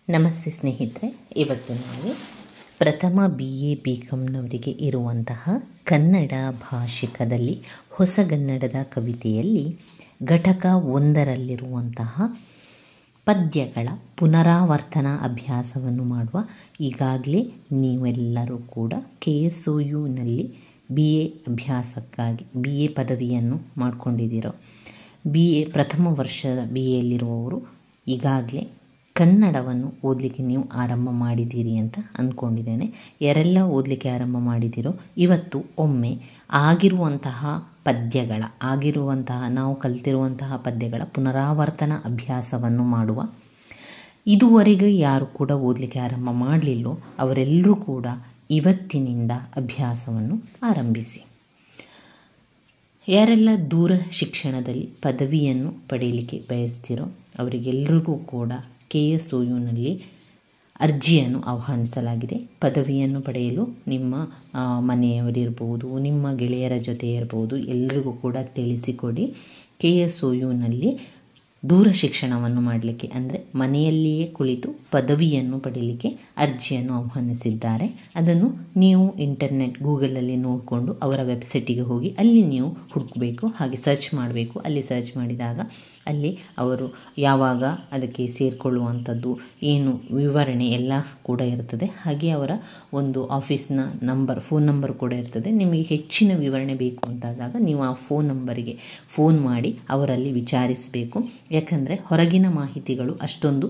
ನಮಸ್ತೆ ಸ್ನೇಹಿತರೆ, ಇವತ್ತು ನಾವು ಪ್ರಥಮ BA BComನವರಿಗೆ ಇರುವಂತಹ ಕನ್ನಡ ಭಾಷಿಕದಲ್ಲಿ ಹೊಸಗನ್ನಡದ ಕವಿತೆಯಲ್ಲಿ ಘಟಕ 1ರಲ್ಲಿರುವಂತಹ ಪದ್ಯಗಳ ಪುನರಾವರ್ತನಾ ಅಭ್ಯಾಸವನ್ನು ಮಾಡುವ. ಈಗಾಗಲೇ ನೀವೆಲ್ಲರೂ ಕೂಡ KSOUನಲ್ಲಿ BA ಅಭ್ಯಾಸಕ್ಕಾಗಿ BA ಪದವಿಯನ್ನು ಮಾಡಿಕೊಂಡಿದ್ದೀರೋ. BA ಪ್ರಥಮ ವರ್ಷದ BAಯಲ್ಲಿರುವವರು ಈಗಾಗಲೇ ಕನ್ನಡವನ್ನು ಓದಲಿಕ್ಕೆ ನೀವು ಆರಂಭ ಮಾಡಿದ್ದೀರಿ ಅಂತ ಅಂದ್ಕೊಂಡಿದ್ದೇನೆ. ಯಾರೆಲ್ಲ ಓದಲಿಕ್ಕೆ ಆರಂಭ ಮಾಡಿದ್ದೀರೋ ಇವತ್ತು ಒಮ್ಮೆ ನಾವು ಕಲಿತಿರುವಂತಹ ಪದ್ಯಗಳ ಪುನರಾವರ್ತನಾ ಅಭ್ಯಾಸವನ್ನು ಮಾಡುವ. ಇದುವರೆಗೆ ಯಾರು ಕೂಡ ಓದಲಿಕ್ಕೆ ಆರಂಭ ಮಾಡಲಿಲ್ಲೋ ಅವರೆಲ್ಲರೂ ಕೂಡ ಇವತ್ತಿನಿಂದ ಅಭ್ಯಾಸವನ್ನು ಆರಂಭಿಸಿ. ಯಾರೆಲ್ಲ ದೂರ ಶಿಕ್ಷಣದಲ್ಲಿ ಪದವಿಯನ್ನು ಪಡೆಯಲಿಕ್ಕೆ ಬಯಸ್ತಿರೋ ಅವರಿಗೆಲ್ಲರಿಗೂ ಕೂಡ KSOUನಲ್ಲಿ ಅರ್ಜಿಯನ್ನು ಆಹ್ವಾನಿಸಲಾಗಿದೆ. ಪದವಿಯನ್ನು ಪಡೆಯಲು ನಿಮ್ಮ ಮನೆಯವರಿರ್ಬೋದು, ನಿಮ್ಮ ಗೆಳೆಯರ ಜೊತೆ ಇರ್ಬೋದು, ಎಲ್ಲರಿಗೂ ಕೂಡ ತಿಳಿಸಿಕೊಡಿ. KSOUನಲ್ಲಿ ದೂರ ಶಿಕ್ಷಣವನ್ನು ಮಾಡಲಿಕ್ಕೆ ಅಂದರೆ ಮನೆಯಲ್ಲಿಯೇ ಕುಳಿತು ಪದವಿಯನ್ನು ಪಡೆಯಲಿಕ್ಕೆ ಅರ್ಜಿಯನ್ನು ಆಹ್ವಾನಿಸಿದ್ದಾರೆ. ಅದನ್ನು ನೀವು ಇಂಟರ್ನೆಟ್ ಗೂಗಲಲ್ಲಿ ನೋಡಿಕೊಂಡು ಅವರ ವೆಬ್ಸೈಟಿಗೆ ಹೋಗಿ ಅಲ್ಲಿ ನೀವು ಹುಡುಕಬೇಕು, ಹಾಗೆ ಸರ್ಚ್ ಮಾಡಬೇಕು. ಅಲ್ಲಿ ಸರ್ಚ್ ಮಾಡಿದಾಗ ಅಲ್ಲಿ ಅವರು ಯಾವಾಗ ಅದಕ್ಕೆ ಸೇರಿಕೊಳ್ಳುವಂಥದ್ದು ಏನು ವಿವರಣೆ ಎಲ್ಲ ಕೂಡ ಇರ್ತದೆ. ಹಾಗೆ ಅವರ ಒಂದು ಆಫೀಸ್ನ ಫೋನ್ ನಂಬರ್ ಕೂಡ ಇರ್ತದೆ. ನಿಮಗೆ ಹೆಚ್ಚಿನ ವಿವರಣೆ ಬೇಕು ಅಂತಾದಾಗ ನೀವು ಆ ಫೋನ್ ನಂಬರಿಗೆ ಫೋನ್ ಮಾಡಿ ಅವರಲ್ಲಿ ವಿಚಾರಿಸಬೇಕು. ಯಾಕಂದರೆ ಹೊರಗಿನ ಮಾಹಿತಿಗಳು ಅಷ್ಟೊಂದು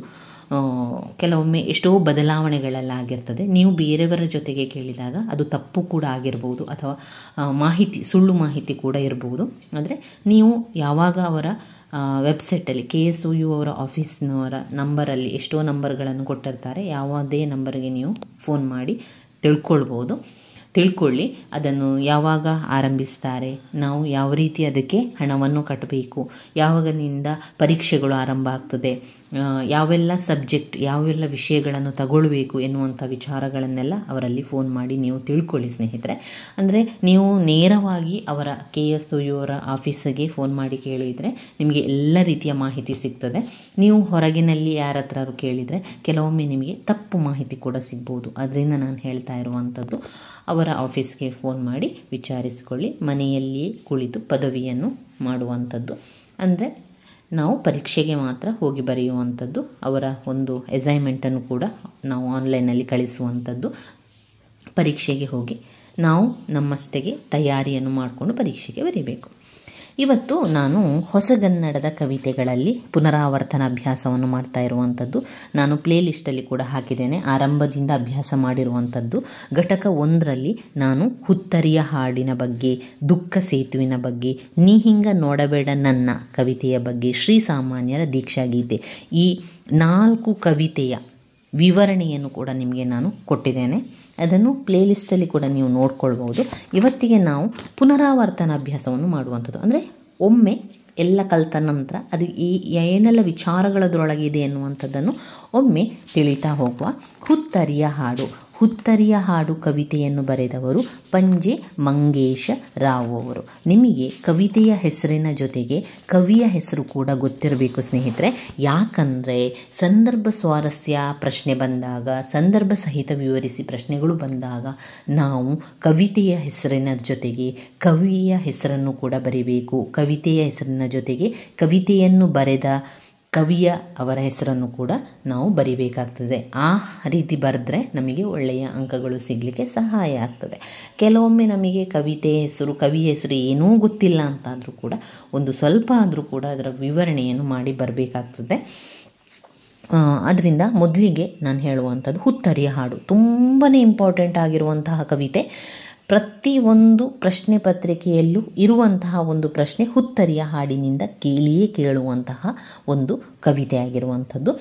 ಕೆಲವೊಮ್ಮೆ ಎಷ್ಟೋ ಬದಲಾವಣೆಗಳಲ್ಲಾಗಿರ್ತದೆ. ನೀವು ಬೇರೆಯವರ ಜೊತೆಗೆ ಕೇಳಿದಾಗ ಅದು ತಪ್ಪು ಕೂಡ ಆಗಿರ್ಬೋದು, ಅಥವಾ ಸುಳ್ಳು ಮಾಹಿತಿ ಕೂಡ ಇರಬಹುದು. ಅಂದರೆ ನೀವು ಯಾವಾಗ ಅವರ ವೆಬ್ಸೈಟಲ್ಲಿ KSOU ಅವರ ಆಫೀಸ್ನವರ ನಂಬರಲ್ಲಿ ಎಷ್ಟೋ ನಂಬರ್ಗಳನ್ನು ಕೊಟ್ಟಿರ್ತಾರೆ, ಯಾವುದೇ ನಂಬರ್ಗೆ ನೀವು ಫೋನ್ ಮಾಡಿ ತಿಳ್ಕೊಳ್ಳಿ. ಅದನ್ನು ಯಾವಾಗ ಆರಂಭಿಸ್ತಾರೆ, ನಾವು ಯಾವ ರೀತಿ ಅದಕ್ಕೆ ಹಣವನ್ನು ಕಟ್ಟಬೇಕು, ಯಾವಾಗನಿಂದ ಪರೀಕ್ಷೆಗಳು ಆರಂಭ ಆಗ್ತದೆ, ಯಾವೆಲ್ಲ ವಿಷಯಗಳನ್ನು ತಗೊಳ್ಬೇಕು ಎನ್ನುವಂಥ ವಿಚಾರಗಳನ್ನೆಲ್ಲ ಅವರಲ್ಲಿ ಫೋನ್ ಮಾಡಿ ನೀವು ತಿಳ್ಕೊಳ್ಳಿ ಸ್ನೇಹಿತರೆ. ಅಂದರೆ ನೀವು ನೇರವಾಗಿ ಅವರ KSOU ಅವರ ಆಫೀಸಿಗೆ ಫೋನ್ ಮಾಡಿ ಕೇಳಿದರೆ ನಿಮಗೆ ಎಲ್ಲ ರೀತಿಯ ಮಾಹಿತಿ ಸಿಗ್ತದೆ. ನೀವು ಹೊರಗಿನಲ್ಲಿ ಯಾರ ಹತ್ರ ಕೇಳಿದರೆ ಕೆಲವೊಮ್ಮೆ ನಿಮಗೆ ತಪ್ಪು ಮಾಹಿತಿ ಕೂಡ ಸಿಗ್ಬೋದು. ಅದರಿಂದ ನಾನು ಹೇಳ್ತಾ ಇರುವಂಥದ್ದು ಅವರ ಆಫೀಸ್ಗೆ ಫೋನ್ ಮಾಡಿ ವಿಚಾರಿಸಿಕೊಳ್ಳಿ. ಮನೆಯಲ್ಲಿಯೇ ಕುಳಿತು ಪದವಿಯನ್ನು ಮಾಡುವಂಥದ್ದು ಅಂದರೆ ನಾವು ಪರೀಕ್ಷೆಗೆ ಮಾತ್ರ ಹೋಗಿ ಬರೆಯುವಂಥದ್ದು. ಅವರ ಒಂದು ಅಸೈನ್ಮೆಂಟನ್ನು ಕೂಡ ನಾವು ಆನ್ಲೈನಲ್ಲಿ ಕಳಿಸುವಂಥದ್ದು. ಪರೀಕ್ಷೆಗೆ ಹೋಗಿ ನಾವು ನಮ್ಮಷ್ಟೆಗೆ ತಯಾರಿಯನ್ನು ಮಾಡಿಕೊಂಡು ಪರೀಕ್ಷೆಗೆ ಬರೀಬೇಕು. ಇವತ್ತು ನಾನು ಹೊಸಗನ್ನಡದ ಕವಿತೆಗಳಲ್ಲಿ ಪುನರಾವರ್ತನಾ ಅಭ್ಯಾಸವನ್ನು ಮಾಡ್ತಾ ಇರುವಂಥದ್ದು. ನಾನು ಪ್ಲೇ ಲಿಸ್ಟಲ್ಲಿ ಕೂಡ ಹಾಕಿದ್ದೇನೆ, ಆರಂಭದಿಂದ ಅಭ್ಯಾಸ ಮಾಡಿರುವಂಥದ್ದು. ಘಟಕ 1ರಲ್ಲಿ ನಾನು ಹುತ್ತರಿಯ ಹಾಡಿನ ಬಗ್ಗೆ, ದುಃಖ ಸೇತುವಿನ ಬಗ್ಗೆ, ನೀ ಹಿಂಗ ನೋಡಬೇಡ ನನ್ನ ಕವಿತೆಯ ಬಗ್ಗೆ, ಶ್ರೀಸಾಮಾನ್ಯರ ದೀಕ್ಷಾಗೀತೆ, ಈ 4 ಕವಿತೆಯ ವಿವರಣೆಯನ್ನು ಕೂಡ ನಿಮಗೆ ನಾನು ಕೊಟ್ಟಿದ್ದೇನೆ. ಅದನ್ನು ಪ್ಲೇ ಲಿಸ್ಟಲ್ಲಿ ಕೂಡ ನೀವು ನೋಡ್ಕೊಳ್ಬೋದು. ಇವತ್ತಿಗೆ ನಾವು ಪುನರಾವರ್ತನಾ ಅಭ್ಯಾಸವನ್ನು ಮಾಡುವಂಥದ್ದು. ಅಂದರೆ ಒಮ್ಮೆ ಎಲ್ಲ ಕಲಿತ ನಂತರ ಅದು ಏನೆಲ್ಲ ವಿಚಾರಗಳದರೊಳಗಿದೆ ಎನ್ನುವಂಥದ್ದನ್ನು ಒಮ್ಮೆ ತಿಳಿತಾ ಹೋಗುವ. ಹುತ್ತರಿಯ ಹಾಡು ಕವಿತೆಯನ್ನು ಬರೆದವರು ಪಂಜೆ ಮಂಗೇಶ ರಾವ್ ಅವರು. ನಿಮಗೆ ಕವಿತೆಯ ಹೆಸರಿನ ಜೊತೆಗೆ ಕವಿಯ ಹೆಸರು ಕೂಡ ಗೊತ್ತಿರಬೇಕು ಸ್ನೇಹಿತರೆ. ಯಾಕಂದರೆ ಸಂದರ್ಭ ಸ್ವಾರಸ್ಯ ಪ್ರಶ್ನೆ ಬಂದಾಗ, ಸಂದರ್ಭ ಸಹಿತ ವಿವರಿಸಿ ಪ್ರಶ್ನೆಗಳು ಬಂದಾಗ ನಾವು ಕವಿತೆಯ ಹೆಸರಿನ ಜೊತೆಗೆ ಕವಿಯ ಹೆಸರನ್ನು ಕೂಡ ಬರೀಬೇಕು. ಕವಿತೆಯ ಹೆಸರಿನ ಜೊತೆಗೆ ಕವಿತೆಯನ್ನು ಬರೆದ ಕವಿಯ ಅವರ ಹೆಸರನ್ನು ಕೂಡ ನಾವು ಬರಿಬೇಕಾಗ್ತದೆ. ಆ ರೀತಿ ಬರೆದ್ರೆ ನಮಗೆ ಒಳ್ಳೆಯ ಅಂಕಗಳು ಸಿಗಲಿಕ್ಕೆ ಸಹಾಯ ಆಗ್ತದೆ. ಕೆಲವೊಮ್ಮೆ ನಮಗೆ ಕವಿಯ ಹೆಸರು ಏನೂ ಗೊತ್ತಿಲ್ಲ ಅಂತಾದರೂ ಕೂಡ ಒಂದು ಸ್ವಲ್ಪ ಆದರೂ ಕೂಡ ಅದರ ವಿವರಣೆಯನ್ನು ಮಾಡಿ ಬರಬೇಕಾಗ್ತದೆ. ಅದರಿಂದ ಮೊದಲಿಗೆ ನಾನು ಹೇಳುವಂಥದ್ದು ಹುತ್ತರಿಯ ಹಾಡು ತುಂಬಾ ಇಂಪಾರ್ಟೆಂಟ್ ಆಗಿರುವಂತಹ ಕವಿತೆ. ಪ್ರತಿಯೊಂದು ಪ್ರಶ್ನೆ ಪತ್ರಿಕೆಯಲ್ಲೂ ಇರುವಂತಹ ಒಂದು ಪ್ರಶ್ನೆ ಹುತ್ತರಿಯ ಹಾಡಿನಿಂದ ಕೇಳುವಂತಹ ಒಂದು ಕವಿತೆ ಆಗಿರುವಂಥದ್ದು.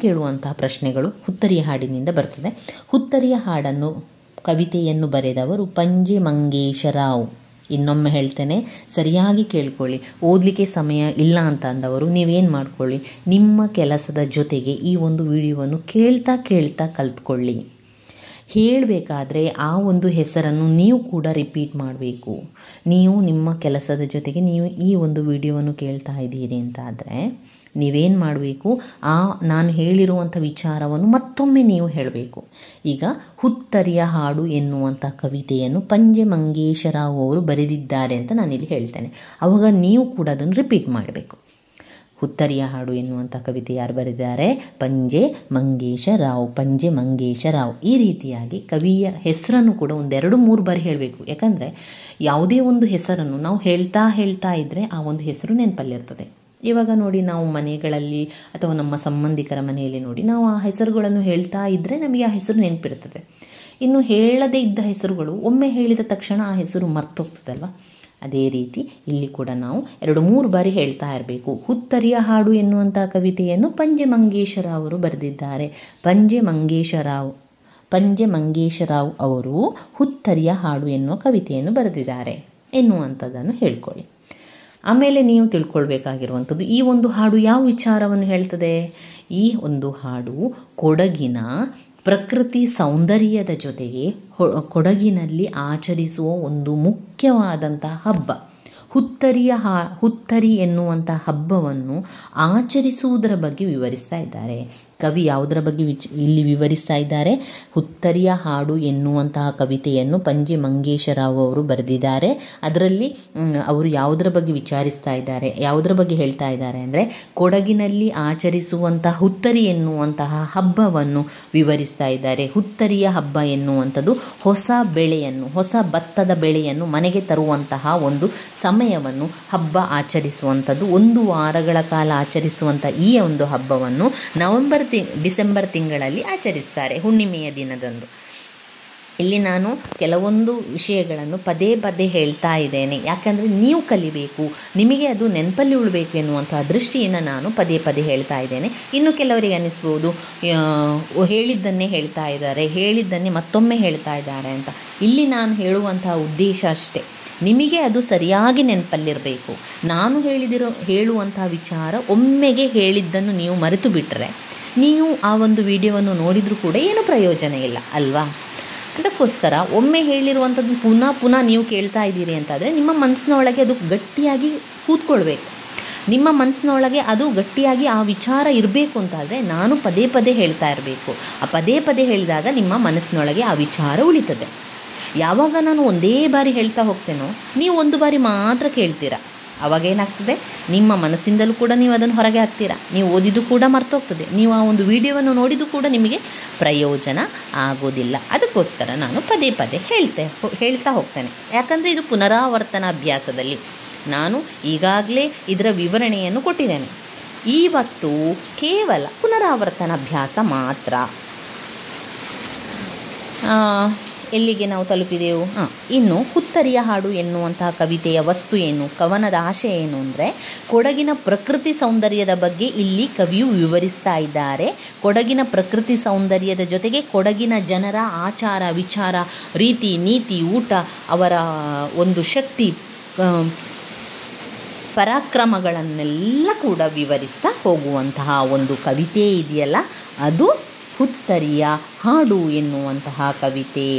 ಕೇಳುವಂತಹ ಪ್ರಶ್ನೆಗಳು ಹುತ್ತರಿಯ ಹಾಡಿನಿಂದ ಬರ್ತದೆ. ಹುತ್ತರಿಯ ಕವಿತೆಯನ್ನು ಬರೆದವರು ಪಂಜೆ ಮಂಗೇಶ ರಾವ್. ಇನ್ನೊಮ್ಮೆ ಹೇಳ್ತೇನೆ, ಸರಿಯಾಗಿ ಕೇಳ್ಕೊಳ್ಳಿ. ಓದಲಿಕ್ಕೆ ಸಮಯ ಇಲ್ಲ ಅಂತ ಅಂದವರು ನೀವೇನು ಮಾಡ್ಕೊಳ್ಳಿ, ನಿಮ್ಮ ಕೆಲಸದ ಜೊತೆಗೆ ಈ ಒಂದು ವಿಡಿಯೋವನ್ನು ಕೇಳ್ತಾ ಕಲ್ತ್ಕೊಳ್ಳಿ. ಹೇಳಬೇಕಾದ್ರೆ ಆ ಒಂದು ಹೆಸರನ್ನು ನೀವು ಕೂಡ ರಿಪೀಟ್ ಮಾಡಬೇಕು. ನೀವು ನಿಮ್ಮ ಕೆಲಸದ ಜೊತೆಗೆ ನೀವು ಈ ಒಂದು ವಿಡಿಯೋವನ್ನು ಕೇಳ್ತಾ ಇದ್ದೀರಿ ಅಂತಾದರೆ ನೀವೇನು ಮಾಡಬೇಕು, ನಾನು ಹೇಳಿರುವಂಥ ವಿಚಾರವನ್ನು ಮತ್ತೊಮ್ಮೆ ನೀವು ಹೇಳಬೇಕು. ಈಗ ಹುತ್ತರಿಯ ಹಾಡು ಎನ್ನುವಂಥ ಕವಿತೆಯನ್ನು ಪಂಜೆ ಮಂಗೇಶರಾವ್ ಅವರು ಬರೆದಿದ್ದಾರೆ ಅಂತ ನಾನಿಲ್ಲಿ ಹೇಳ್ತೇನೆ. ಆವಾಗ ನೀವು ಕೂಡ ಅದನ್ನು ರಿಪೀಟ್ ಮಾಡಬೇಕು. ಹುತ್ತರಿಯ ಹಾಡು ಎನ್ನುವಂಥ ಕವಿತೆ ಯಾರು ಬರೆದಿದ್ದಾರೆ? ಪಂಜೆ ಮಂಗೇಶರಾವ್. ಪಂಜೆ ಮಂಗೇಶರಾವ್. ಈ ರೀತಿಯಾಗಿ ಕವಿಯ ಹೆಸರನ್ನು ಕೂಡ 2-3 ಬಾರಿ ಹೇಳಬೇಕು. ಯಾಕಂದರೆ ಯಾವುದೇ ಒಂದು ಹೆಸರನ್ನು ನಾವು ಹೇಳ್ತಾ ಇದ್ದರೆ ಆ ಒಂದು ಹೆಸರು ನೆನಪಲ್ಲಿರ್ತದೆ. ಇವಾಗ ನೋಡಿ, ನಾವು ಮನೆಗಳಲ್ಲಿ ಅಥವಾ ನಮ್ಮ ಸಂಬಂಧಿಕರ ಮನೆಯಲ್ಲಿ ನೋಡಿ, ನಾವು ಆ ಹೆಸರುಗಳನ್ನು ಹೇಳ್ತಾ ಇದ್ದರೆ ನಮಗೆ ಆ ಹೆಸರು ನೆನಪಿರ್ತದೆ. ಇನ್ನು ಹೇಳದೇ ಇದ್ದ ಹೆಸರುಗಳು ಒಮ್ಮೆ ಹೇಳಿದ ತಕ್ಷಣ ಆ ಹೆಸರು ಮರ್ತೋಗ್ತದಲ್ವ. ಅದೇ ರೀತಿ ಇಲ್ಲಿ ಕೂಡ ನಾವು 2-3 ಬಾರಿ ಹೇಳ್ತಾ ಇರಬೇಕು. ಹುತ್ತರಿಯ ಹಾಡು ಎನ್ನುವಂಥ ಕವಿತೆಯನ್ನು ಪಂಜೆ ಮಂಗೇಶರಾವ್ ಅವರು ಬರೆದಿದ್ದಾರೆ. ಪಂಜೆ ಮಂಗೇಶರಾವ್ ಅವರು ಹುತ್ತರಿಯ ಹಾಡು ಎನ್ನುವ ಕವಿತೆಯನ್ನು ಬರೆದಿದ್ದಾರೆ ಎನ್ನುವಂಥದ್ದನ್ನು ಹೇಳ್ಕೊಳ್ಳಿ. ಆಮೇಲೆ ನೀವು ತಿಳ್ಕೊಳ್ಬೇಕಾಗಿರುವಂಥದ್ದು, ಈ ಒಂದು ಹಾಡು ಯಾವ ವಿಚಾರವನ್ನು ಹೇಳ್ತದೆ? ಈ ಒಂದು ಹಾಡು ಕೊಡಗಿನ ಪ್ರಕೃತಿ ಸೌಂದರ್ಯದ ಜೊತೆಗೆ ಕೊಡಗಿನಲ್ಲಿ ಆಚರಿಸುವ ಒಂದು ಮುಖ್ಯವಾದಂತಹ ಹಬ್ಬ ಹುತ್ತರಿ ಎನ್ನುವಂಥ ಹಬ್ಬವನ್ನು ಆಚರಿಸುವುದರ ಬಗ್ಗೆ ವಿವರಿಸ್ತಾ ಇದ್ದಾರೆ. ಕವಿ ಯಾವುದರ ಬಗ್ಗೆ ಇಲ್ಲಿ ವಿವರಿಸ್ತಾ ಇದ್ದಾರೆ? ಹುತ್ತರಿಯ ಹಾಡು ಎನ್ನುವಂತಹ ಕವಿತೆಯನ್ನು ಪಂಜೆ ಮಂಗೇಶರಾವ್ ಅವರು ಬರೆದಿದ್ದಾರೆ. ಅದರಲ್ಲಿ ಅವರು ಯಾವುದರ ಬಗ್ಗೆ ವಿಚಾರಿಸ್ತಾ ಇದ್ದಾರೆ, ಯಾವುದರ ಬಗ್ಗೆ ಹೇಳ್ತಾ ಇದ್ದಾರೆ ಅಂದರೆ ಕೊಡಗಿನಲ್ಲಿ ಆಚರಿಸುವಂತಹ ಹುತ್ತರಿ ಎನ್ನುವಂತಹ ಹಬ್ಬವನ್ನು ವಿವರಿಸ್ತಾ ಇದ್ದಾರೆ. ಹುತ್ತರಿಯ ಹಬ್ಬ ಎನ್ನುವಂಥದ್ದು ಹೊಸ ಭತ್ತದ ಬೆಳೆಯನ್ನು ಮನೆಗೆ ತರುವಂತಹ ಒಂದು ಸಮಯವನ್ನು ಹಬ್ಬ ಆಚರಿಸುವಂಥದ್ದು. 1 ವಾರಗಳ ಕಾಲ ಆಚರಿಸುವಂಥ ಈ ಒಂದು ಹಬ್ಬವನ್ನು ಡಿಸೆಂಬರ್ ತಿಂಗಳಲ್ಲಿ ಆಚರಿಸ್ತಾರೆ, ಹುಣ್ಣಿಮೆಯ ದಿನದಂದು. ಇಲ್ಲಿ ನಾನು ಕೆಲವೊಂದು ವಿಷಯಗಳನ್ನು ಪದೇ ಹೇಳ್ತಾ ಇದ್ದೇನೆ. ಯಾಕಂದರೆ ನೀವು ಕಲಿಬೇಕು, ನಿಮಗೆ ಅದು ನೆನಪಲ್ಲಿ ಉಳಬೇಕು ಎನ್ನುವಂಥ ದೃಷ್ಟಿಯಿಂದ ನಾನು ಪದೇ ಹೇಳ್ತಾ ಇದ್ದೇನೆ. ಇನ್ನು ಕೆಲವರಿಗೆ ಅನ್ನಿಸ್ಬೋದು ಹೇಳಿದ್ದನ್ನೇ ಹೇಳ್ತಾ ಇದ್ದಾರೆ, ಹೇಳಿದ್ದನ್ನೇ ಮತ್ತೊಮ್ಮೆ ಹೇಳ್ತಾ ಇದ್ದಾರೆ ಅಂತ. ಇಲ್ಲಿ ನಾನು ಹೇಳುವಂತಹ ಉದ್ದೇಶ ಅಷ್ಟೇ, ನಿಮಗೆ ಅದು ಸರಿಯಾಗಿ ನೆನಪಲ್ಲಿರಬೇಕು. ನಾನು ಹೇಳುವಂಥ ವಿಚಾರ ಒಮ್ಮೆಗೆ ಹೇಳಿದ್ದನ್ನು ನೀವು ಮರೆತು ಬಿಟ್ಟರೆ ನೀವು ಆ ಒಂದು ವಿಡಿಯೋವನ್ನು ನೋಡಿದರೂ ಕೂಡ ಏನು ಪ್ರಯೋಜನ ಇಲ್ಲ ಅಲ್ವಾ. ಅದಕ್ಕೋಸ್ಕರ ಒಮ್ಮೆ ಹೇಳಿರುವಂಥದ್ದು ಪುನಃ ನೀವು ಕೇಳ್ತಾ ಇದ್ದೀರಿ ಅಂತಾದರೆ ನಿಮ್ಮ ಮನಸ್ಸಿನೊಳಗೆ ಅದು ಗಟ್ಟಿಯಾಗಿ ಕೂತ್ಕೊಳ್ಬೇಕು. ನಿಮ್ಮ ಮನಸ್ಸಿನೊಳಗೆ ಅದು ಗಟ್ಟಿಯಾಗಿ ಆ ವಿಚಾರ ಇರಬೇಕು ಅಂತಾದರೆ ನಾನು ಪದೇ ಹೇಳ್ತಾ ಇರಬೇಕು. ಆ ಪದೇ ಹೇಳಿದಾಗ ನಿಮ್ಮ ಮನಸ್ಸಿನೊಳಗೆ ಆ ವಿಚಾರ ಉಳಿತದೆ. ಯಾವಾಗ ನಾನು ಒಂದೇ ಬಾರಿ ಹೇಳ್ತಾ ಹೋಗ್ತೇನೋ ನೀವು 1 ಬಾರಿ ಮಾತ್ರ ಕೇಳ್ತೀರಾ, ಅವಾಗೇನಾಗ್ತದೆ, ನಿಮ್ಮ ಮನಸ್ಸಿಂದಲೂ ಕೂಡ ನೀವು ಅದನ್ನು ಹೊರಗೆ ಹಾಕ್ತೀರಾ, ನೀವು ಓದಿದ್ದು ಕೂಡ ಮರ್ತೋಗ್ತದೆ, ನೀವು ಆ ಒಂದು ವಿಡಿಯೋವನ್ನು ನೋಡಿದ್ದು ಕೂಡ ನಿಮಗೆ ಪ್ರಯೋಜನ ಆಗೋದಿಲ್ಲ. ಅದಕ್ಕೋಸ್ಕರ ನಾನು ಪದೇ ಹೇಳ್ತಾ ಹೋಗ್ತೇನೆ. ಯಾಕಂದರೆ ಇದು ಪುನರಾವರ್ತನ ಅಭ್ಯಾಸದಲ್ಲಿ ನಾನು ಈಗಾಗಲೇ ಇದರ ವಿವರಣೆಯನ್ನು ಕೊಟ್ಟಿದ್ದೇನೆ. ಇವತ್ತು ಕೇವಲ ಪುನರಾವರ್ತನ ಅಭ್ಯಾಸ ಮಾತ್ರ. ಎಲ್ಲಿಗೆ ನಾವು ತಲುಪಿದೆವು? ಇನ್ನು ಹುತ್ತರಿಯ ಹಾಡು ಎನ್ನುವಂತಹ ಕವಿತೆಯ ವಸ್ತು ಏನು, ಕವನದ ಆಶಯ ಏನು ಅಂದರೆ ಕೊಡಗಿನ ಪ್ರಕೃತಿ ಸೌಂದರ್ಯದ ಬಗ್ಗೆ ಇಲ್ಲಿ ಕವಿಯು ವಿವರಿಸ್ತಾ ಇದ್ದಾರೆ. ಕೊಡಗಿನ ಪ್ರಕೃತಿ ಸೌಂದರ್ಯದ ಜೊತೆಗೆ ಕೊಡಗಿನ ಜನರ ಆಚಾರ ವಿಚಾರ, ರೀತಿ ನೀತಿ, ಊಟ, ಅವರ ಒಂದು ಶಕ್ತಿ ಪರಾಕ್ರಮಗಳನ್ನೆಲ್ಲ ಕೂಡ ವಿವರಿಸ್ತಾ ಹೋಗುವಂತಹ ಒಂದು ಕವಿತೆ ಇದೆಯಲ್ಲ, ಅದು ಹುತ್ತರಿಯ ಹಾಡು ಎನ್ನುವಂತಹ ಕವಿತೆ.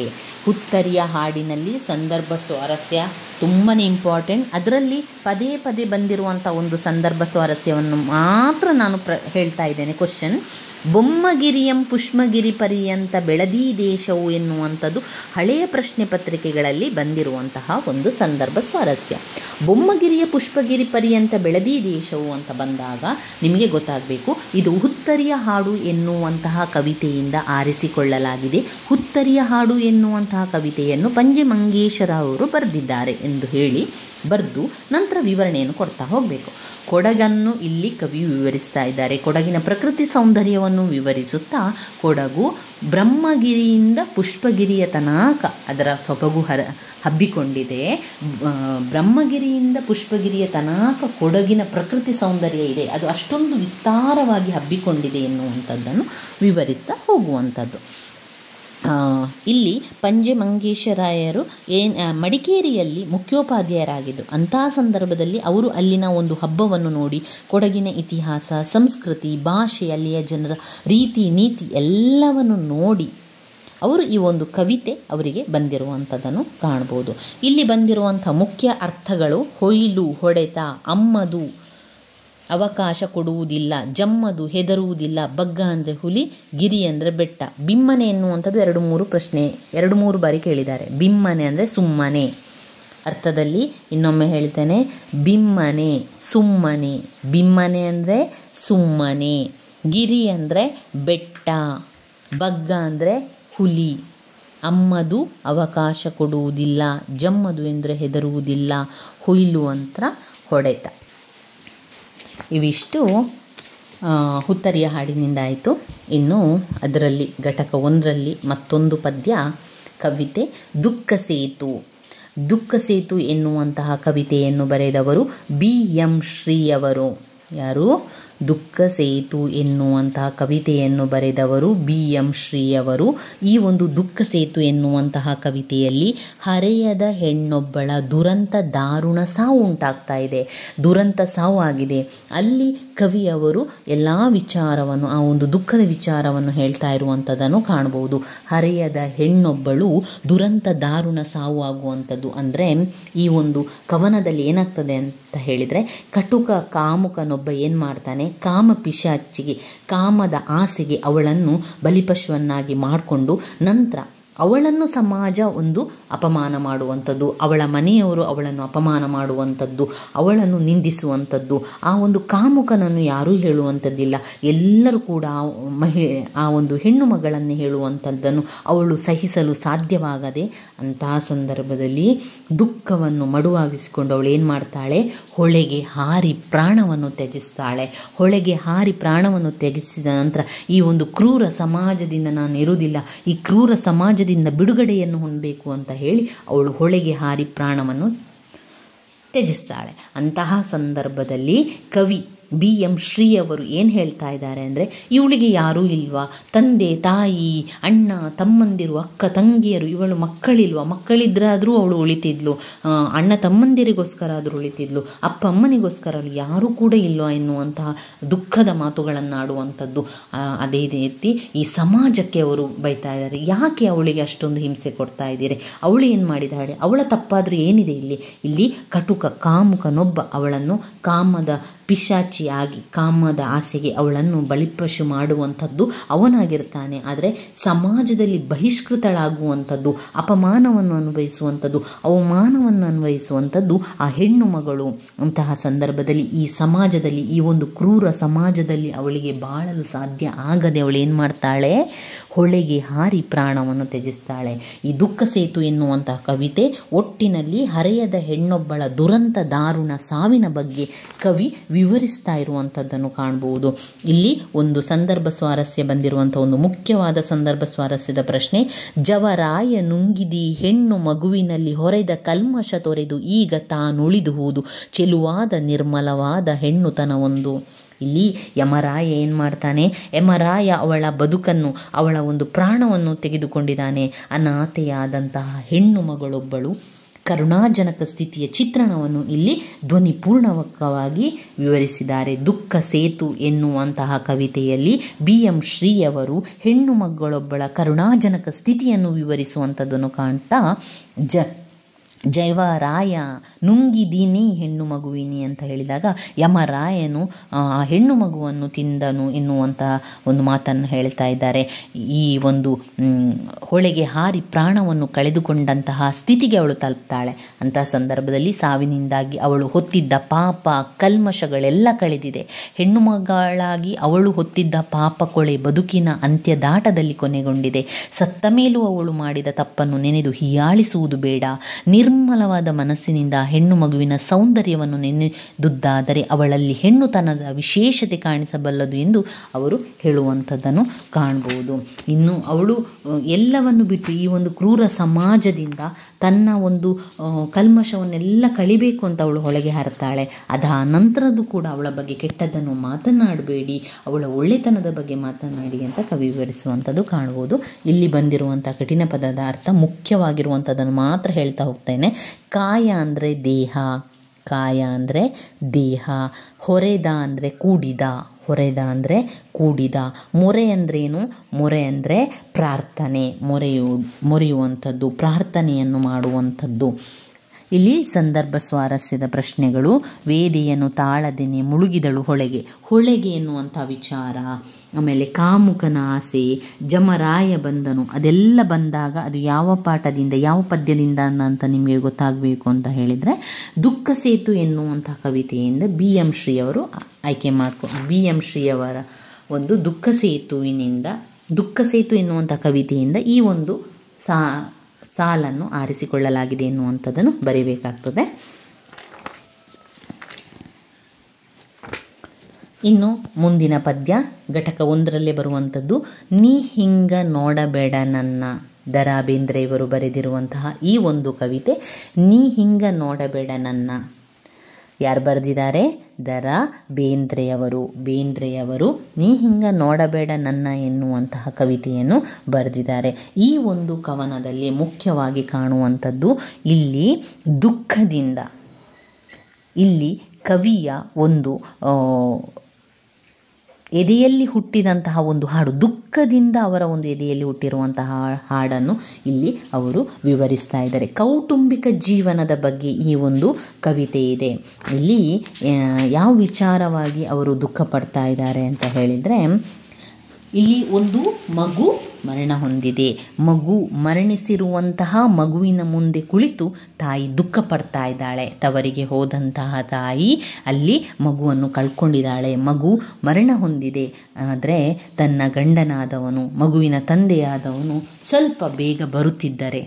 ಹುತ್ತರಿಯ ಹಾಡಿನಲ್ಲಿ ಸಂದರ್ಭ ಸ್ವಾರಸ್ಯ ತುಂಬಾ ಇಂಪಾರ್ಟೆಂಟ್. ಅದರಲ್ಲಿ ಪದೇ ಬಂದಿರುವಂಥ ಒಂದು ಸಂದರ್ಭ ಸ್ವಾರಸ್ಯವನ್ನು ಮಾತ್ರ ನಾನು ಹೇಳ್ತಾ ಇದ್ದೇನೆ. ಕ್ವಶನ್: ಬೊಮ್ಮಗಿರಿಯಂ ಪುಷ್ಪಗಿರಿ ಪರ್ಯಂತ ಬೆಳದಿ ದೇಶವು ಎನ್ನುವಂಥದ್ದು ಹಳೆಯ ಪ್ರಶ್ನೆ ಪತ್ರಿಕೆಗಳಲ್ಲಿ ಬಂದಿರುವಂತಹ ಒಂದು ಸಂದರ್ಭ ಸ್ವಾರಸ್ಯ. ಬೊಮ್ಮಗಿರಿಯ ಪುಷ್ಪಗಿರಿ ಪರ್ಯಂತ ಬೆಳದಿ ದೇಶವು ಅಂತ ಬಂದಾಗ ನಿಮಗೆ ಗೊತ್ತಾಗಬೇಕು ಇದು ಹುತ್ತರಿಯ ಹಾಡು ಎನ್ನುವಂತಹ ಕವಿತೆಯಿಂದ ಆರಿಸಿಕೊಳ್ಳಲಾಗಿದೆ. ಹುತ್ತರಿಯ ಹಾಡು ಎನ್ನುವಂತಹ ಕವಿತೆಯನ್ನು ಪಂಜೆ ಮಂಗೇಶರಾವ್ ಅವರು ಬರೆದಿದ್ದಾರೆ ಎಂದು ಹೇಳಿ ಬರೆದು ನಂತರ ವಿವರಣೆಯನ್ನು ಕೊಡ್ತಾ ಹೋಗಬೇಕು. ಕೊಡಗನ್ನು ಇಲ್ಲಿ ಕವಿಯು ವಿವರಿಸ್ತಾ ಇದ್ದಾರೆ. ಕೊಡಗಿನ ಪ್ರಕೃತಿ ಸೌಂದರ್ಯವನ್ನು ವಿವರಿಸುತ್ತಾ ಕೊಡಗು ಬ್ರಹ್ಮಗಿರಿಯಿಂದ ಪುಷ್ಪಗಿರಿಯ ತನಕ ಅದರ ಸೊಬಗು ಹಬ್ಬಿಕೊಂಡಿದೆ. ಬ್ರಹ್ಮಗಿರಿಯಿಂದ ಪುಷ್ಪಗಿರಿಯ ತನಕ ಕೊಡಗಿನ ಪ್ರಕೃತಿ ಸೌಂದರ್ಯ ಇದೆ, ಅದು ಅಷ್ಟೊಂದು ವಿಸ್ತಾರವಾಗಿ ಹಬ್ಬಿಕೊಂಡಿದೆ ಎನ್ನುವಂಥದ್ದನ್ನು ವಿವರಿಸ್ತಾ ಹೋಗುವಂಥದ್ದು. ಇಲ್ಲಿ ಪಂಜೆ ಮಂಗೇಶರಾಯರು ಮಡಿಕೇರಿಯಲ್ಲಿ ಮುಖ್ಯೋಪಾಧ್ಯಾಯರಾಗಿದ್ದರು. ಅಂತಹ ಸಂದರ್ಭದಲ್ಲಿ ಅವರು ಅಲ್ಲಿನ ಒಂದು ಹಬ್ಬವನ್ನು ನೋಡಿ ಕೊಡಗಿನ ಇತಿಹಾಸ, ಸಂಸ್ಕೃತಿ, ಭಾಷೆ, ಅಲ್ಲಿಯ ಜನರ ರೀತಿ ನೀತಿ ಎಲ್ಲವನ್ನು ನೋಡಿ ಅವರು ಈ ಒಂದು ಕವಿತೆ ಅವರಿಗೆ ಬಂದಿರುವಂಥದ್ದನ್ನು ಕಾಣ್ಬೋದು. ಇಲ್ಲಿ ಬಂದಿರುವಂಥ ಮುಖ್ಯ ಅರ್ಥಗಳು: ಹೊಯ್ಲು, ಹೊಡೆತ; ಅಮ್ಮದು, ಅವಕಾಶ ಕೊಡುವುದಿಲ್ಲ; ಜಮ್ಮದು, ಹೆದರುವುದಿಲ್ಲ; ಬಗ್ಗ ಅಂದರೆ ಹುಲಿ; ಗಿರಿ ಅಂದರೆ ಬೆಟ್ಟ. ಬಿಮ್ಮನೆ ಎನ್ನುವಂಥದ್ದು 2-3 ಬಾರಿ ಕೇಳಿದ್ದಾರೆ. ಬಿಮ್ಮನೆ ಅಂದರೆ ಸುಮ್ಮನೆ. ಅರ್ಥದಲ್ಲಿ ಇನ್ನೊಮ್ಮೆ ಹೇಳ್ತೇನೆ: ಬಿಮ್ಮನೆ, ಸುಮ್ಮನೆ. ಬಿಮ್ಮನೆ ಅಂದರೆ ಸುಮ್ಮನೆ, ಗಿರಿ ಅಂದರೆ ಬೆಟ್ಟ, ಬಗ್ಗ ಅಂದರೆ ಹುಲಿ, ಅಮ್ಮದು ಅವಕಾಶ ಕೊಡುವುದಿಲ್ಲ, ಜಮ್ಮದು ಅಂದರೆ ಹೆದರುವುದಿಲ್ಲ, ಹೊಯ್ಲು ಅಂತ ಹೊಡೆತ. ಇವಿಷ್ಟು ಹುತ್ತರಿಯ ಹಾಡಿನಿಂದ ಆಯಿತು. ಇನ್ನು ಅದರಲ್ಲಿ ಘಟಕ 1ರಲ್ಲಿ ಮತ್ತೊಂದು ಪದ್ಯ ಕವಿತೆ ದುಃಖ ಸೇತು. ದುಃಖ ಸೇತು ಎನ್ನುವಂತಹ ಕವಿತೆಯನ್ನು ಬರೆದವರು BM ಶ್ರೀಯವರು. ಯಾರು? ದುಃಖ ಸೇತು ಎನ್ನುವಂತಹ ಕವಿತೆಯನ್ನು ಬರೆದವರು BM ಶ್ರೀಯವರು. ಈ ಒಂದು ದುಃಖ ಸೇತು ಎನ್ನುವಂತಹ ಕವಿತೆಯಲ್ಲಿ ಹರೆಯದ ಹೆಣ್ಣೊಬ್ಬಳ ದುರಂತ, ದಾರುಣ ಸಾವು ಉಂಟಾಗ್ತಾ ಇದೆ. ದುರಂತ ಸಾವು ಆಗಿದೆ. ಅಲ್ಲಿ ಕವಿಯವರು ಎಲ್ಲ ವಿಚಾರವನ್ನು, ಆ ಒಂದು ದುಃಖದ ವಿಚಾರವನ್ನು ಹೇಳ್ತಾ ಇರುವಂಥದ್ದನ್ನು ಕಾಣಬಹುದು. ಹರೆಯದ ಹೆಣ್ಣೊಬ್ಬಳು ದುರಂತ, ದಾರುಣ ಸಾವು ಆಗುವಂಥದ್ದು ಅಂದರೆ ಈ ಒಂದು ಕವನದಲ್ಲಿ ಏನಾಗ್ತದೆ ಅಂತ ಹೇಳಿದರೆ, ಕಟುಕ ಕಾಮುಕನೊಬ್ಬ ಏನು ಮಾಡ್ತಾನೆ, ಕಾಮ ಪಿಶಾಚಿಗೆ, ಕಾಮದ ಆಸೆಗೆ ಅವಳನ್ನು ಬಲಿಪಶುವನ್ನಾಗಿ ಮಾಡಿಕೊಂಡು ನಂತರ ಅವಳನ್ನು ಸಮಾಜ ಒಂದು ಅಪಮಾನ ಮಾಡುವಂಥದ್ದು, ಅವಳ ಮನೆಯವರು ಅವಳನ್ನು ಅಪಮಾನ ಮಾಡುವಂಥದ್ದು, ಅವಳನ್ನು ನಿಂದಿಸುವಂಥದ್ದು. ಆ ಒಂದು ಕಾಮುಕನನ್ನು ಯಾರೂ ಹೇಳುವಂಥದ್ದಿಲ್ಲ. ಎಲ್ಲರೂ ಕೂಡ ಆ ಒಂದು ಹೆಣ್ಣು ಮಗಳನ್ನು ಹೇಳುವಂಥದ್ದನ್ನು ಅವಳು ಸಹಿಸಲು ಸಾಧ್ಯವಾಗದೆ ಅಂತಹ ಸಂದರ್ಭದಲ್ಲಿ ದುಃಖವನ್ನು ಮಡುವಾಗಿಸಿಕೊಂಡು ಅವಳು ಏನು ಮಾಡ್ತಾಳೆ, ಹೊಳೆಗೆ ಹಾರಿ ಪ್ರಾಣವನ್ನು ತ್ಯಜಿಸ್ತಾಳೆ. ಹೊಳೆಗೆ ಹಾರಿ ಪ್ರಾಣವನ್ನು ತ್ಯಜಿಸಿದ ನಂತರ ಈ ಒಂದು ಕ್ರೂರ ಸಮಾಜದಿಂದ ನಾನು ಇರುವುದಿಲ್ಲ, ಈ ಕ್ರೂರ ಸಮಾಜದಿಂದ ಬಿಡುಗಡೆಯನ್ನು ಹೊಂದಬೇಕು ಅಂತ ಹೇಳಿ ಅವಳು ಹೊಳೆಗೆ ಹಾರಿ ಪ್ರಾಣವನ್ನು ತ್ಯಜಿಸ್ತಾಳೆ. ಅಂತಹ ಸಂದರ್ಭದಲ್ಲಿ ಕವಿ BM ಶ್ರೀಯವರು ಏನು ಹೇಳ್ತಾ ಇದ್ದಾರೆ ಅಂದರೆ, ಇವಳಿಗೆ ಯಾರೂ ಇಲ್ವಾ, ತಂದೆ ತಾಯಿ ಅಣ್ಣ ತಮ್ಮಂದಿರು ಅಕ್ಕ ತಂಗಿಯರು, ಇವಳು ಮಕ್ಕಳಿಲ್ವಾ, ಮಕ್ಕಳಿದ್ರಾದರೂ ಅವಳು ಉಳಿತಿದ್ಲು, ಅಣ್ಣ ತಮ್ಮಂದಿರಿಗೋಸ್ಕರ ಆದರೂ ಉಳಿತಿದ್ಲು, ಅಪ್ಪ ಅಮ್ಮನಿಗೋಸ್ಕರ ಯಾರೂ ಕೂಡ ಇಲ್ವಾ ಎನ್ನುವಂತಹ ದುಃಖದ ಮಾತುಗಳನ್ನು ಆಡುವಂಥದ್ದು. ಅದೇ ರೀತಿ ಈ ಸಮಾಜಕ್ಕೆ ಅವರು ಬೈತಾ ಇದ್ದಾರೆ. ಯಾಕೆ ಅವಳಿಗೆ ಅಷ್ಟೊಂದು ಹಿಂಸೆ ಕೊಡ್ತಾ ಇದ್ದೀರಿ, ಅವಳು ಏನು ಮಾಡಿದಾಳೆ, ಅವಳ ತಪ್ಪಾದರೂ ಏನಿದೆ ಇಲ್ಲಿ ಕಟುಕ ಕಾಮುಕನೊಬ್ಬ ಅವಳನ್ನು ಕಾಮದ ಪಿಶಾಚಿಯಾಗಿ, ಕಾಮದ ಆಸೆಗೆ ಅವಳನ್ನು ಬಲಿಪಶು ಮಾಡುವಂಥದ್ದು ಅವನಾಗಿರ್ತಾನೆ. ಆದರೆ ಸಮಾಜದಲ್ಲಿ ಬಹಿಷ್ಕೃತಳಾಗುವಂಥದ್ದು, ಅಪಮಾನವನ್ನು ಅನ್ವಯಿಸುವಂಥದ್ದು, ಅವಮಾನವನ್ನು ಅನ್ವಯಿಸುವಂಥದ್ದು ಆ ಹೆಣ್ಣು ಮಗಳು. ಅಂತಹ ಸಂದರ್ಭದಲ್ಲಿ ಈ ಸಮಾಜದಲ್ಲಿ, ಈ ಒಂದು ಕ್ರೂರ ಸಮಾಜದಲ್ಲಿ ಅವಳಿಗೆ ಬಾಳಲು ಸಾಧ್ಯ ಆಗದೆ ಅವಳು ಏನು ಮಾಡ್ತಾಳೆ, ಹೊಳೆಗೆ ಹಾರಿ ಪ್ರಾಣವನ್ನು ತ್ಯಜಿಸ್ತಾಳೆ. ಈ ದುಃಖ ಸೇತು ಎನ್ನುವಂತಹ ಕವಿತೆ ಒಟ್ಟಿನಲ್ಲಿ ಹರೆಯದ ಹೆಣ್ಣೊಬ್ಬಳ ದುರಂತ, ದಾರುಣ ಸಾವಿನ ಬಗ್ಗೆ ಕವಿ ವಿವರಿಸ್ತಾ ಇರುವಂಥದ್ದನ್ನು ಕಾಣಬಹುದು. ಇಲ್ಲಿ ಒಂದು ಸಂದರ್ಭ ಸ್ವಾರಸ್ಯ ಬಂದಿರುವಂಥ ಒಂದು ಮುಖ್ಯವಾದ ಸಂದರ್ಭ ಸ್ವಾರಸ್ಯದ ಪ್ರಶ್ನೆ: ಜವರಾಯ ನುಂಗಿದಿ ಹೆಣ್ಣು ಮಗುವಿನಲ್ಲಿ ಹೊರೆದ ಕಲ್ಮಶ ತೊರೆದು ಈಗ ತಾನುಳಿದುವುದು ಚೆಲುವಾದ ನಿರ್ಮಲವಾದ ಹೆಣ್ಣುತನವೊಂದು. ಇಲ್ಲಿ ಯಮರಾಯ ಏನು ಮಾಡ್ತಾನೆ, ಯಮರಾಯ ಅವಳ ಬದುಕನ್ನು, ಅವಳ ಒಂದು ಪ್ರಾಣವನ್ನು ತೆಗೆದುಕೊಂಡಿದ್ದಾನೆ. ಅನಾಥೆಯಾದಂತಹ ಹೆಣ್ಣು ಮಗಳೊಬ್ಬಳು ಕರುಣಾಜನಕ ಸ್ಥಿತಿಯ ಚಿತ್ರಣವನ್ನು ಇಲ್ಲಿ ಧ್ವನಿಪೂರ್ಣಕವಾಗಿ ವಿವರಿಸಿದ್ದಾರೆ. ದುಃಖ ಸೇತು ಎನ್ನುವಂತಹ ಕವಿತೆಯಲ್ಲಿ BM ಶ್ರೀಯವರು ಹೆಣ್ಣು ಮಗಳೊಬ್ಬಳ ಕರುಣಾಜನಕ ಸ್ಥಿತಿಯನ್ನು ವಿವರಿಸುವಂಥದ್ದನ್ನು ಕಾಣ್ತಾ, ಜೈವರಾಯ ನುಂಗಿದೀನಿ ಹೆಣ್ಣು ಮಗುವಿನಿ ಅಂತ ಹೇಳಿದಾಗ ಯಮರಾಯನು ಆ ಹೆಣ್ಣು ಮಗುವನ್ನು ತಿಂದನು ಎನ್ನುವಂತಹ ಒಂದು ಮಾತನ್ನು ಹೇಳ್ತಾ ಇದ್ದಾರೆ. ಈ ಒಂದು ಹೊಳೆಗೆ ಹಾರಿ ಪ್ರಾಣವನ್ನು ಕಳೆದುಕೊಂಡಂತಹ ಸ್ಥಿತಿಗೆ ಅವಳು ತಲುಪ್ತಾಳೆ. ಅಂತಹ ಸಂದರ್ಭದಲ್ಲಿ ಸಾವಿನಿಂದಾಗಿ ಅವಳು ಹೊತ್ತಿದ್ದ ಪಾಪ ಕಲ್ಮಶಗಳೆಲ್ಲ ಕಳೆದಿದೆ. ಹೆಣ್ಣು ಮಗಳಾಗಿ ಅವಳು ಹೊತ್ತಿದ್ದ ಪಾಪ ಕೊಳೆ ಬದುಕಿನ ಅಂತ್ಯದಾಟದಲ್ಲಿ ಕೊನೆಗೊಂಡಿದೆ. ಸತ್ತ ಮೇಲೂ ಅವಳು ಮಾಡಿದ ತಪ್ಪನ್ನು ನೆನೆದು ಹೀಯಾಳಿಸುವುದು ಬೇಡ. ನಿರ್ಮಲವಾದ ಮನಸ್ಸಿನಿಂದ ಹೆಣ್ಣು ಮಗುವಿನ ಸೌಂದರ್ಯವನ್ನು ನೆನೆದುದಾದರೆ ಅವಳಲ್ಲಿ ಹೆಣ್ಣುತನದ ವಿಶೇಷತೆ ಕಾಣಿಸಬಲ್ಲದು ಎಂದು ಅವರು ಹೇಳುವಂಥದ್ದನ್ನು ಕಾಣಬಹುದು. ಇನ್ನು ಅವಳು ಎಲ್ಲವನ್ನು ಬಿಟ್ಟು ಈ ಒಂದು ಕ್ರೂರ ಸಮಾಜದಿಂದ ತನ್ನ ಒಂದು ಕಲ್ಮಶವನ್ನೆಲ್ಲ ಕಳಿಬೇಕು ಅಂತ ಅವಳು ಹೊಳೆಗೆ ಹಾರುತ್ತಾಳೆ. ಅದ ನಂತರದ್ದು ಕೂಡ ಅವಳ ಬಗ್ಗೆ ಕೆಟ್ಟದ್ದನ್ನು ಮಾತನಾಡಬೇಡಿ, ಅವಳ ಒಳ್ಳೆತನದ ಬಗ್ಗೆ ಮಾತನಾಡಿ ಅಂತ ಕವಿ ವಿವರಿಸುವಂಥದ್ದು ಕಾಣಬಹುದು. ಇಲ್ಲಿ ಬಂದಿರುವಂಥ ಕಠಿಣ ಪದದ ಅರ್ಥ ಮುಖ್ಯವಾಗಿರುವಂಥದ್ದನ್ನು ಮಾತ್ರ ಹೇಳ್ತಾ ಹೋಗ್ತೇನೆ. ಕಾಯ ಅಂದರೆ ದೇಹ, ಕಾಯ ಅಂದರೆ ದೇಹ, ಹೊರೆದ ಅಂದರೆ ಕೂಡಿದ, ಹೊರೆದ ಅಂದರೆ ಕೂಡಿದ. ಮೊರೆ ಅಂದ್ರೇನು? ಮೊರೆ ಅಂದರೆ ಪ್ರಾರ್ಥನೆ, ಮೊರೆಯುವಂಥದ್ದು, ಪ್ರಾರ್ಥನೆಯನ್ನು ಮಾಡುವಂಥದ್ದು. ಇಲ್ಲಿ ಸಂದರ್ಭ ಸ್ವಾರಸ್ಯದ ಪ್ರಶ್ನೆಗಳು. ವೇದೆಯನ್ನು ತಾಳದೆನೆ ಮುಳುಗಿದಳು ಹೊಳೆಗೆ, ಹೊಳೆಗೆ ಎನ್ನುವಂಥ ವಿಚಾರ. ಆಮೇಲೆ ಕಾಮುಕನ ಆಸೆ, ಜಮರಾಯ ಬಂದನು, ಅದೆಲ್ಲ ಬಂದಾಗ ಅದು ಯಾವ ಪಾಠದಿಂದ, ಯಾವ ಪದ್ಯದಿಂದ ಅಂತ ನಿಮಗೆ ಗೊತ್ತಾಗಬೇಕು ಅಂತ ಹೇಳಿದರೆ ದುಃಖ ಸೇತು ಎನ್ನುವಂಥ ಕವಿತೆಯಿಂದ BM ಶ್ರೀ ಅವರು ಆಯ್ಕೆ BM ಶ್ರೀ ಅವರ ಒಂದು ದುಃಖ ಸೇತು ಎನ್ನುವಂಥ ಕವಿತೆಯಿಂದ ಈ ಒಂದು ಸಾಲನ್ನು ಆರಿಸಿಕೊಳ್ಳಲಾಗಿದೆ ಎನ್ನುವಂಥದ್ದನ್ನು ಬರೀಬೇಕಾಗ್ತದೆ. ಇನ್ನು ಮುಂದಿನ ಪದ್ಯ ಘಟಕ 1ರಲ್ಲೇ ಬರುವಂಥದ್ದು ನೀ ಹಿಂಗ ನೋಡಬೇಡ ನನ್ನ. ದ ರಾ ಬೇಂದ್ರೆಯವರು ಬರೆದಿರುವಂತಹ ಈ ಒಂದು ಕವಿತೆ ನೀ ಹಿಂಗ ನೋಡಬೇಡ ನನ್ನ. ಯಾರು ಬರೆದಿದ್ದಾರೆ? ದ ರಾ ಬೇಂದ್ರೆಯವರು ನೀ ಹಿಂಗ ನೋಡಬೇಡ ನನ್ನ ಎನ್ನುವಂತಹ ಕವಿತೆಯನ್ನು ಬರೆದಿದ್ದಾರೆ. ಈ ಒಂದು ಕವನದಲ್ಲಿ ಮುಖ್ಯವಾಗಿ ಕಾಣುವಂಥದ್ದು ಇಲ್ಲಿ ದುಃಖದಿಂದ, ಇಲ್ಲಿ ಕವಿಯ ಒಂದು ಎದೆಯಲ್ಲಿ ಹುಟ್ಟಿದಂತಹ ಒಂದು ಹಾಡು, ದುಃಖದಿಂದ ಅವರ ಒಂದು ಎದೆಯಲ್ಲಿ ಹುಟ್ಟಿರುವಂತಹ ಹಾಡನ್ನು ಇಲ್ಲಿ ಅವರು ವಿವರಿಸ್ತಾ ಇದ್ದಾರೆ. ಕೌಟುಂಬಿಕ ಜೀವನದ ಬಗ್ಗೆ ಈ ಒಂದು ಕವಿತೆ ಇದೆ. ಇಲ್ಲಿ ಯಾವ ವಿಚಾರವಾಗಿ ಅವರು ದುಃಖ ಪಡ್ತಾ ಇದ್ದಾರೆ ಅಂತ ಹೇಳಿದರೆ, ಇಲ್ಲಿ ಒಂದು ಮಗು ಮರಣ ಹೊಂದಿದೆ. ಮರಣಿಸಿರುವಂತಹ ಮಗುವಿನ ಮುಂದೆ ಕುಳಿತು ತಾಯಿ ದುಃಖ ಪಡ್ತಾ ಇದ್ದಾಳೆ. ತವರಿಗೆ ಹೋದಂತಹ ತಾಯಿ ಅಲ್ಲಿ ಮಗುವನ್ನು ಕಳ್ಕೊಂಡಿದ್ದಾಳೆ. ಮಗು ಮರಣ ಹೊಂದಿದೆ. ಆದರೆ ತನ್ನ ಗಂಡನಾದವನು, ಮಗುವಿನ ತಂದೆಯಾದವನು ಸ್ವಲ್ಪ ಬೇಗ ಬರುತ್ತಿದ್ದರೆ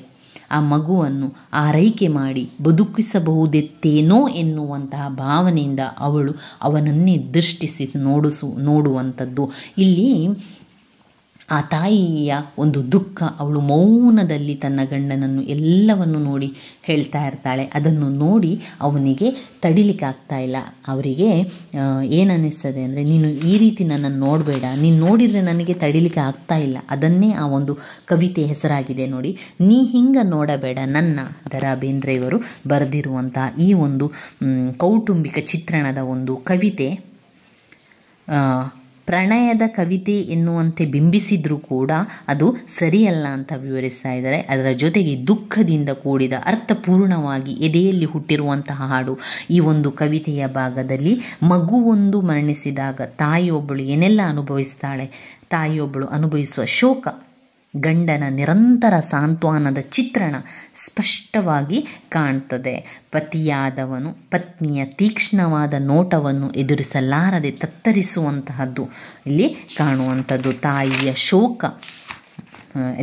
ಆ ಮಗುವನ್ನು ಆರೈಕೆ ಮಾಡಿ ಬದುಕಿಸಬಹುದಿತ್ತೇನೋ ಎನ್ನುವಂತಹ ಭಾವನೆಯಿಂದ ಅವಳು ಅವನನ್ನೇ ದೃಷ್ಟಿಸಿ ನೋಡುವಂಥದ್ದು. ಇಲ್ಲಿ ಆ ತಾಯಿಯ ಒಂದು ದುಃಖ, ಅವಳು ಮೌನದಲ್ಲಿ ತನ್ನ ಗಂಡನನ್ನು ಎಲ್ಲವನ್ನು ನೋಡಿ ಹೇಳ್ತಾ ಇರ್ತಾಳೆ. ಅದನ್ನು ನೋಡಿ ಅವನಿಗೆ ತಡಿಲಿಕ್ಕಾಗ್ತಾ ಇಲ್ಲ. ಅವರಿಗೆ ಏನನ್ನಿಸ್ತದೆ ಅಂದರೆ, ನೀನು ಈ ರೀತಿ ನನ್ನನ್ನು ನೋಡಬೇಡ, ನೀನು ನೋಡಿದರೆ ನನಗೆ ತಡಿಲಿಕ್ಕೆ ಆಗ್ತಾ ಇಲ್ಲ. ಅದನ್ನೇ ಆ ಒಂದು ಕವಿತೆ ಹೆಸರಾಗಿದೆ ನೋಡಿ, ನೀ ಹಿಂಗ ನೋಡಬೇಡ ನನ್ನ. ದ ರಾ ಬೇಂದ್ರೆಯವರು ಬರೆದಿರುವಂತಹ ಈ ಒಂದು ಕೌಟುಂಬಿಕ ಚಿತ್ರಣದ ಒಂದು ಕವಿತೆ ಪ್ರಣಯದ ಕವಿತೆ ಎನ್ನುವಂತೆ ಬಿಂಬಿಸಿದ್ರೂ ಕೂಡ ಅದು ಸರಿಯಲ್ಲ ಅಂತ ವಿವರಿಸ್ತಾ ಇದ್ದಾರೆ. ಅದರ ಜೊತೆಗೆ ದುಃಖದಿಂದ ಕೂಡಿದ ಅರ್ಥಪೂರ್ಣವಾಗಿ ಎದೆಯಲ್ಲಿ ಹುಟ್ಟಿರುವಂತಹ ಹಾಡು. ಈ ಒಂದು ಕವಿತೆಯ ಭಾಗದಲ್ಲಿ ಮಗುವೊಂದು ಮರಣಿಸಿದಾಗ ತಾಯಿಯೊಬ್ಬಳು ಏನೆಲ್ಲ ಅನುಭವಿಸ್ತಾಳೆ, ತಾಯಿಯೊಬ್ಬಳು ಅನುಭವಿಸುವ ಶೋಕ, ಗಂಡನ ನಿರಂತರ ಸಾಂತ್ವನದ ಚಿತ್ರಣ ಸ್ಪಷ್ಟವಾಗಿ ಕಾಣ್ತದೆ. ಪತಿಯಾದವನು ಪತ್ನಿಯ ತೀಕ್ಷ್ಣವಾದ ನೋಟವನ್ನು ಎದುರಿಸಲಾರದೆ ತತ್ತರಿಸುವಂತಹದ್ದು ಇಲ್ಲಿ ಕಾಣುವಂಥದ್ದು. ತಾಯಿಯ ಶೋಕ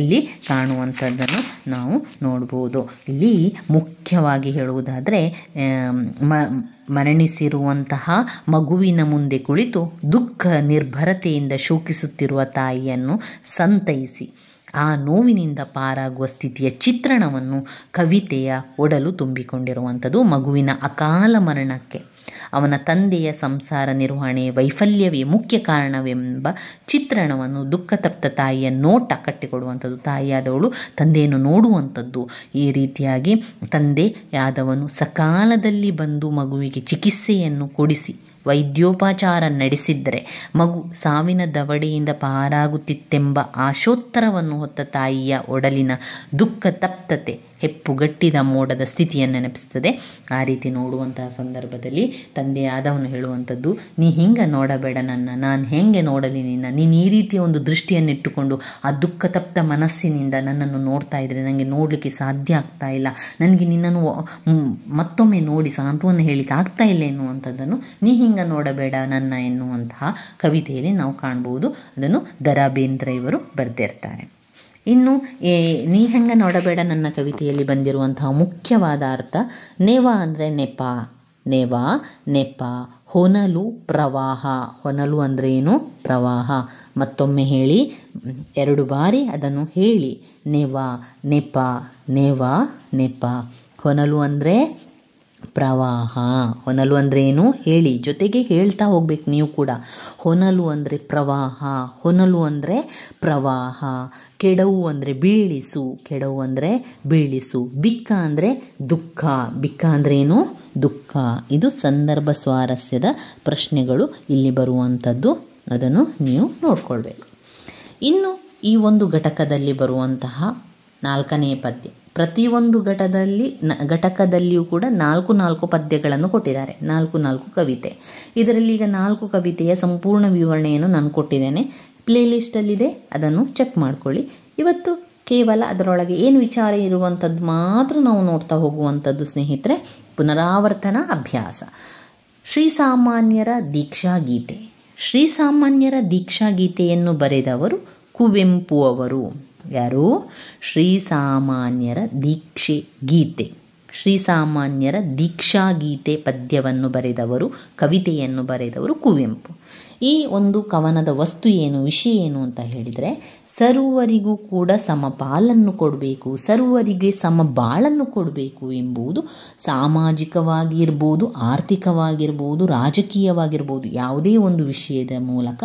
ಇಲ್ಲಿ ಕಾಣುವಂಥದ್ದನ್ನು ನಾವು ನೋಡ್ಬೋದು. ಇಲ್ಲಿ ಮುಖ್ಯವಾಗಿ ಹೇಳುವುದಾದರೆ, ಮರಣಿಸಿರುವಂತಹ ಮಗುವಿನ ಮುಂದೆ ಕುಳಿತು ದುಃಖ ನಿರ್ಭರತೆಯಿಂದ ಶೋಕಿಸುತ್ತಿರುವ ತಾಯಿಯನ್ನು ಸಂತೈಸಿ ಆ ನೋವಿನಿಂದ ಪಾರಾಗುವ ಸ್ಥಿತಿಯ ಚಿತ್ರಣವನ್ನು ಕವಿತೆಯ ಒಡಲು ತುಂಬಿಕೊಂಡಿರುವಂಥದ್ದು. ಮಗುವಿನ ಅಕಾಲ ಮರಣಕ್ಕೆ ಅವನ ತಂದೆಯ ಸಂಸಾರ ನಿರ್ವಹಣೆ ವೈಫಲ್ಯವೇ ಮುಖ್ಯ ಕಾರಣವೆಂಬ ಚಿತ್ರಣವನ್ನು ದುಃಖತಪ್ತ ತಾಯಿಯ ನೋಟ ಕಟ್ಟಿಕೊಡುವಂಥದ್ದು. ತಾಯಿಯಾದವಳು ತಂದೆಯನ್ನು ನೋಡುವಂಥದ್ದು. ಈ ರೀತಿಯಾಗಿ ತಂದೆಯಾದವನು ಸಕಾಲದಲ್ಲಿ ಬಂದು ಮಗುವಿಗೆ ಚಿಕಿತ್ಸೆಯನ್ನು ಕೊಡಿಸಿ ವೈದ್ಯೋಪಚಾರ ನಡೆಸಿದ್ದರೆ ಮಗು ಸಾವಿನ ದವಡೆಯಿಂದ ಪಾರಾಗುತ್ತಿತ್ತೆಂಬ ಆಶೋತ್ತರವನ್ನು ಹೊತ್ತ ತಾಯಿಯ ಒಡಲಿನ ದುಃಖ ತಪ್ತತೆ ಹೆಪ್ಪುಗಟ್ಟಿದ ಮೋಡದ ಸ್ಥಿತಿಯನ್ನು ನೆನಪಿಸ್ತದೆ. ಆ ರೀತಿ ನೋಡುವಂತಹ ಸಂದರ್ಭದಲ್ಲಿ ತಂದೆಯಾದವನು ಹೇಳುವಂಥದ್ದು, ನೀ ಹಿಂಗೆ ನೋಡಬೇಡ ನನ್ನ, ನಾನು ಹೆಂಗೆ ನೋಡಲಿ ನಿನ್ನ, ನೀನು ಈ ರೀತಿಯ ಒಂದು ದೃಷ್ಟಿಯನ್ನಿಟ್ಟುಕೊಂಡು ಆ ದುಃಖ ತಪ್ತ ಮನಸ್ಸಿನಿಂದ ನನ್ನನ್ನು ನೋಡ್ತಾ ಇದ್ರೆ ನನಗೆ ನೋಡಲಿಕ್ಕೆ ಸಾಧ್ಯ ಆಗ್ತಾ ಇಲ್ಲ, ನನಗೆ ನಿನ್ನನ್ನು ಮತ್ತೊಮ್ಮೆ ನೋಡಿ ಸಾಂತ್ವನ ಹೇಳಲಿಕ್ಕೆ ಆಗ್ತಾ ಇಲ್ಲ ಎನ್ನುವಂಥದ್ದನ್ನು ನೀ ಹಿಂಗೆ ನೋಡಬೇಡ ನನ್ನ ಎನ್ನುವಂತಹ ಕವಿತೆಯಲ್ಲಿ ನಾವು ಕಾಣ್ಬೋದು. ಅದನ್ನು ದ ರಾ ಬೇಂದ್ರೆಯವರು ಬರೆದಿರ್ತಾರೆ. ಇನ್ನು ನೀ ಹೆಂಗೆ ನೋಡಬೇಡ ನನ್ನ ಕವಿತೆಯಲ್ಲಿ ಬಂದಿರುವಂತಹ ಮುಖ್ಯವಾದ ಅರ್ಥ, ನೆವ ಅಂದರೆ ನೆಪ, ನೆಪ, ಹೊನಲು ಪ್ರವಾಹ. ಹೊನಲು ಅಂದರೆ ಏನು? ಪ್ರವಾಹ. ಮತ್ತೊಮ್ಮೆ ಹೇಳಿ, 2 ಬಾರಿ ಅದನ್ನು ಹೇಳಿ. ನೆಪ, ನೆಪ. ಹೊನಲು ಅಂದರೆ ಪ್ರವಾಹ. ಹೊನಲು ಅಂದರೆ ಏನು ಹೇಳಿ, ಜೊತೆಗೆ ಹೇಳ್ತಾ ಹೋಗ್ಬೇಕು ನೀವು ಕೂಡ. ಹೊನಲು ಅಂದರೆ ಪ್ರವಾಹ, ಹೊನಲು ಅಂದರೆ ಪ್ರವಾಹ. ಕೆಡವು ಅಂದರೆ ಬೀಳಿಸು, ಕೆಡವು ಅಂದರೆ ಬೀಳಿಸು. ಬಿಕ್ಕ ಅಂದರೆ ದುಃಖ, ಬಿಕ್ಕ ಅಂದರೆ ಏನು? ದುಃಖ. ಇದು ಸಂದರ್ಭ ಸ್ವಾರಸ್ಯದ ಪ್ರಶ್ನೆಗಳು ಇಲ್ಲಿ ಬರುವಂಥದ್ದು. ಅದನ್ನು ನೀವು ನೋಡಿಕೊಳ್ಬೇಕು. ಇನ್ನು ಈ ಒಂದು ಘಟಕದಲ್ಲಿ ಬರುವಂತಹ 4ನೇ ಪದ್ಯ, ಪ್ರತಿಯೊಂದು ಘಟಕದಲ್ಲಿಯೂ ಕೂಡ 4 ಪದ್ಯಗಳನ್ನು ಕೊಟ್ಟಿದ್ದಾರೆ, 4 ಕವಿತೆ. ಇದರಲ್ಲಿ ಈಗ 4 ಕವಿತೆಯ ಸಂಪೂರ್ಣ ವಿವರಣೆಯನ್ನು ನಾನು ಕೊಟ್ಟಿದ್ದೇನೆ, ಪ್ಲೇಲಿಸ್ಟಲ್ಲಿದೆ, ಅದನ್ನು ಚೆಕ್ ಮಾಡ್ಕೊಳ್ಳಿ. ಇವತ್ತು ಕೇವಲ ಅದರೊಳಗೆ ಏನು ವಿಚಾರ ಇರುವಂಥದ್ದು ಮಾತ್ರ ನಾವು ನೋಡ್ತಾ ಹೋಗುವಂಥದ್ದು ಸ್ನೇಹಿತರೆ. ಪುನರಾವರ್ತನಾ ಅಭ್ಯಾಸ. ಶ್ರೀಸಾಮಾನ್ಯರ ದೀಕ್ಷಾಗೀತೆ. ಶ್ರೀಸಾಮಾನ್ಯರ ದೀಕ್ಷಾಗೀತೆಯನ್ನು ಬರೆದವರು ಕುವೆಂಪು ಅವರು. ಯಾರು? ಶ್ರೀಸಾಮಾನ್ಯರ ಶ್ರೀಸಾಮಾನ್ಯರ ದೀಕ್ಷಾಗೀತೆ ಪದ್ಯವನ್ನು ಬರೆದವರು, ಕವಿತೆಯನ್ನು ಬರೆದವರು ಕುವೆಂಪು. ಈ ಒಂದು ಕವನದ ವಸ್ತು ಏನು, ವಿಷಯ ಏನು ಅಂತ ಹೇಳಿದರೆ, ಸರ್ವರಿಗೂ ಕೂಡ ಸಮಪಾಲನ್ನು ಕೊಡಬೇಕು, ಸರ್ವರಿಗೆ ಸಮಬಾಳನ್ನು ಕೊಡಬೇಕು ಎಂಬುದು ಸಾಮಾಜಿಕವಾಗಿ ಇರ್ಬೋದು, ಆರ್ಥಿಕವಾಗಿರ್ಬೋದು, ರಾಜಕೀಯವಾಗಿರ್ಬೋದು, ಯಾವುದೇ ಒಂದು ವಿಷಯದ ಮೂಲಕ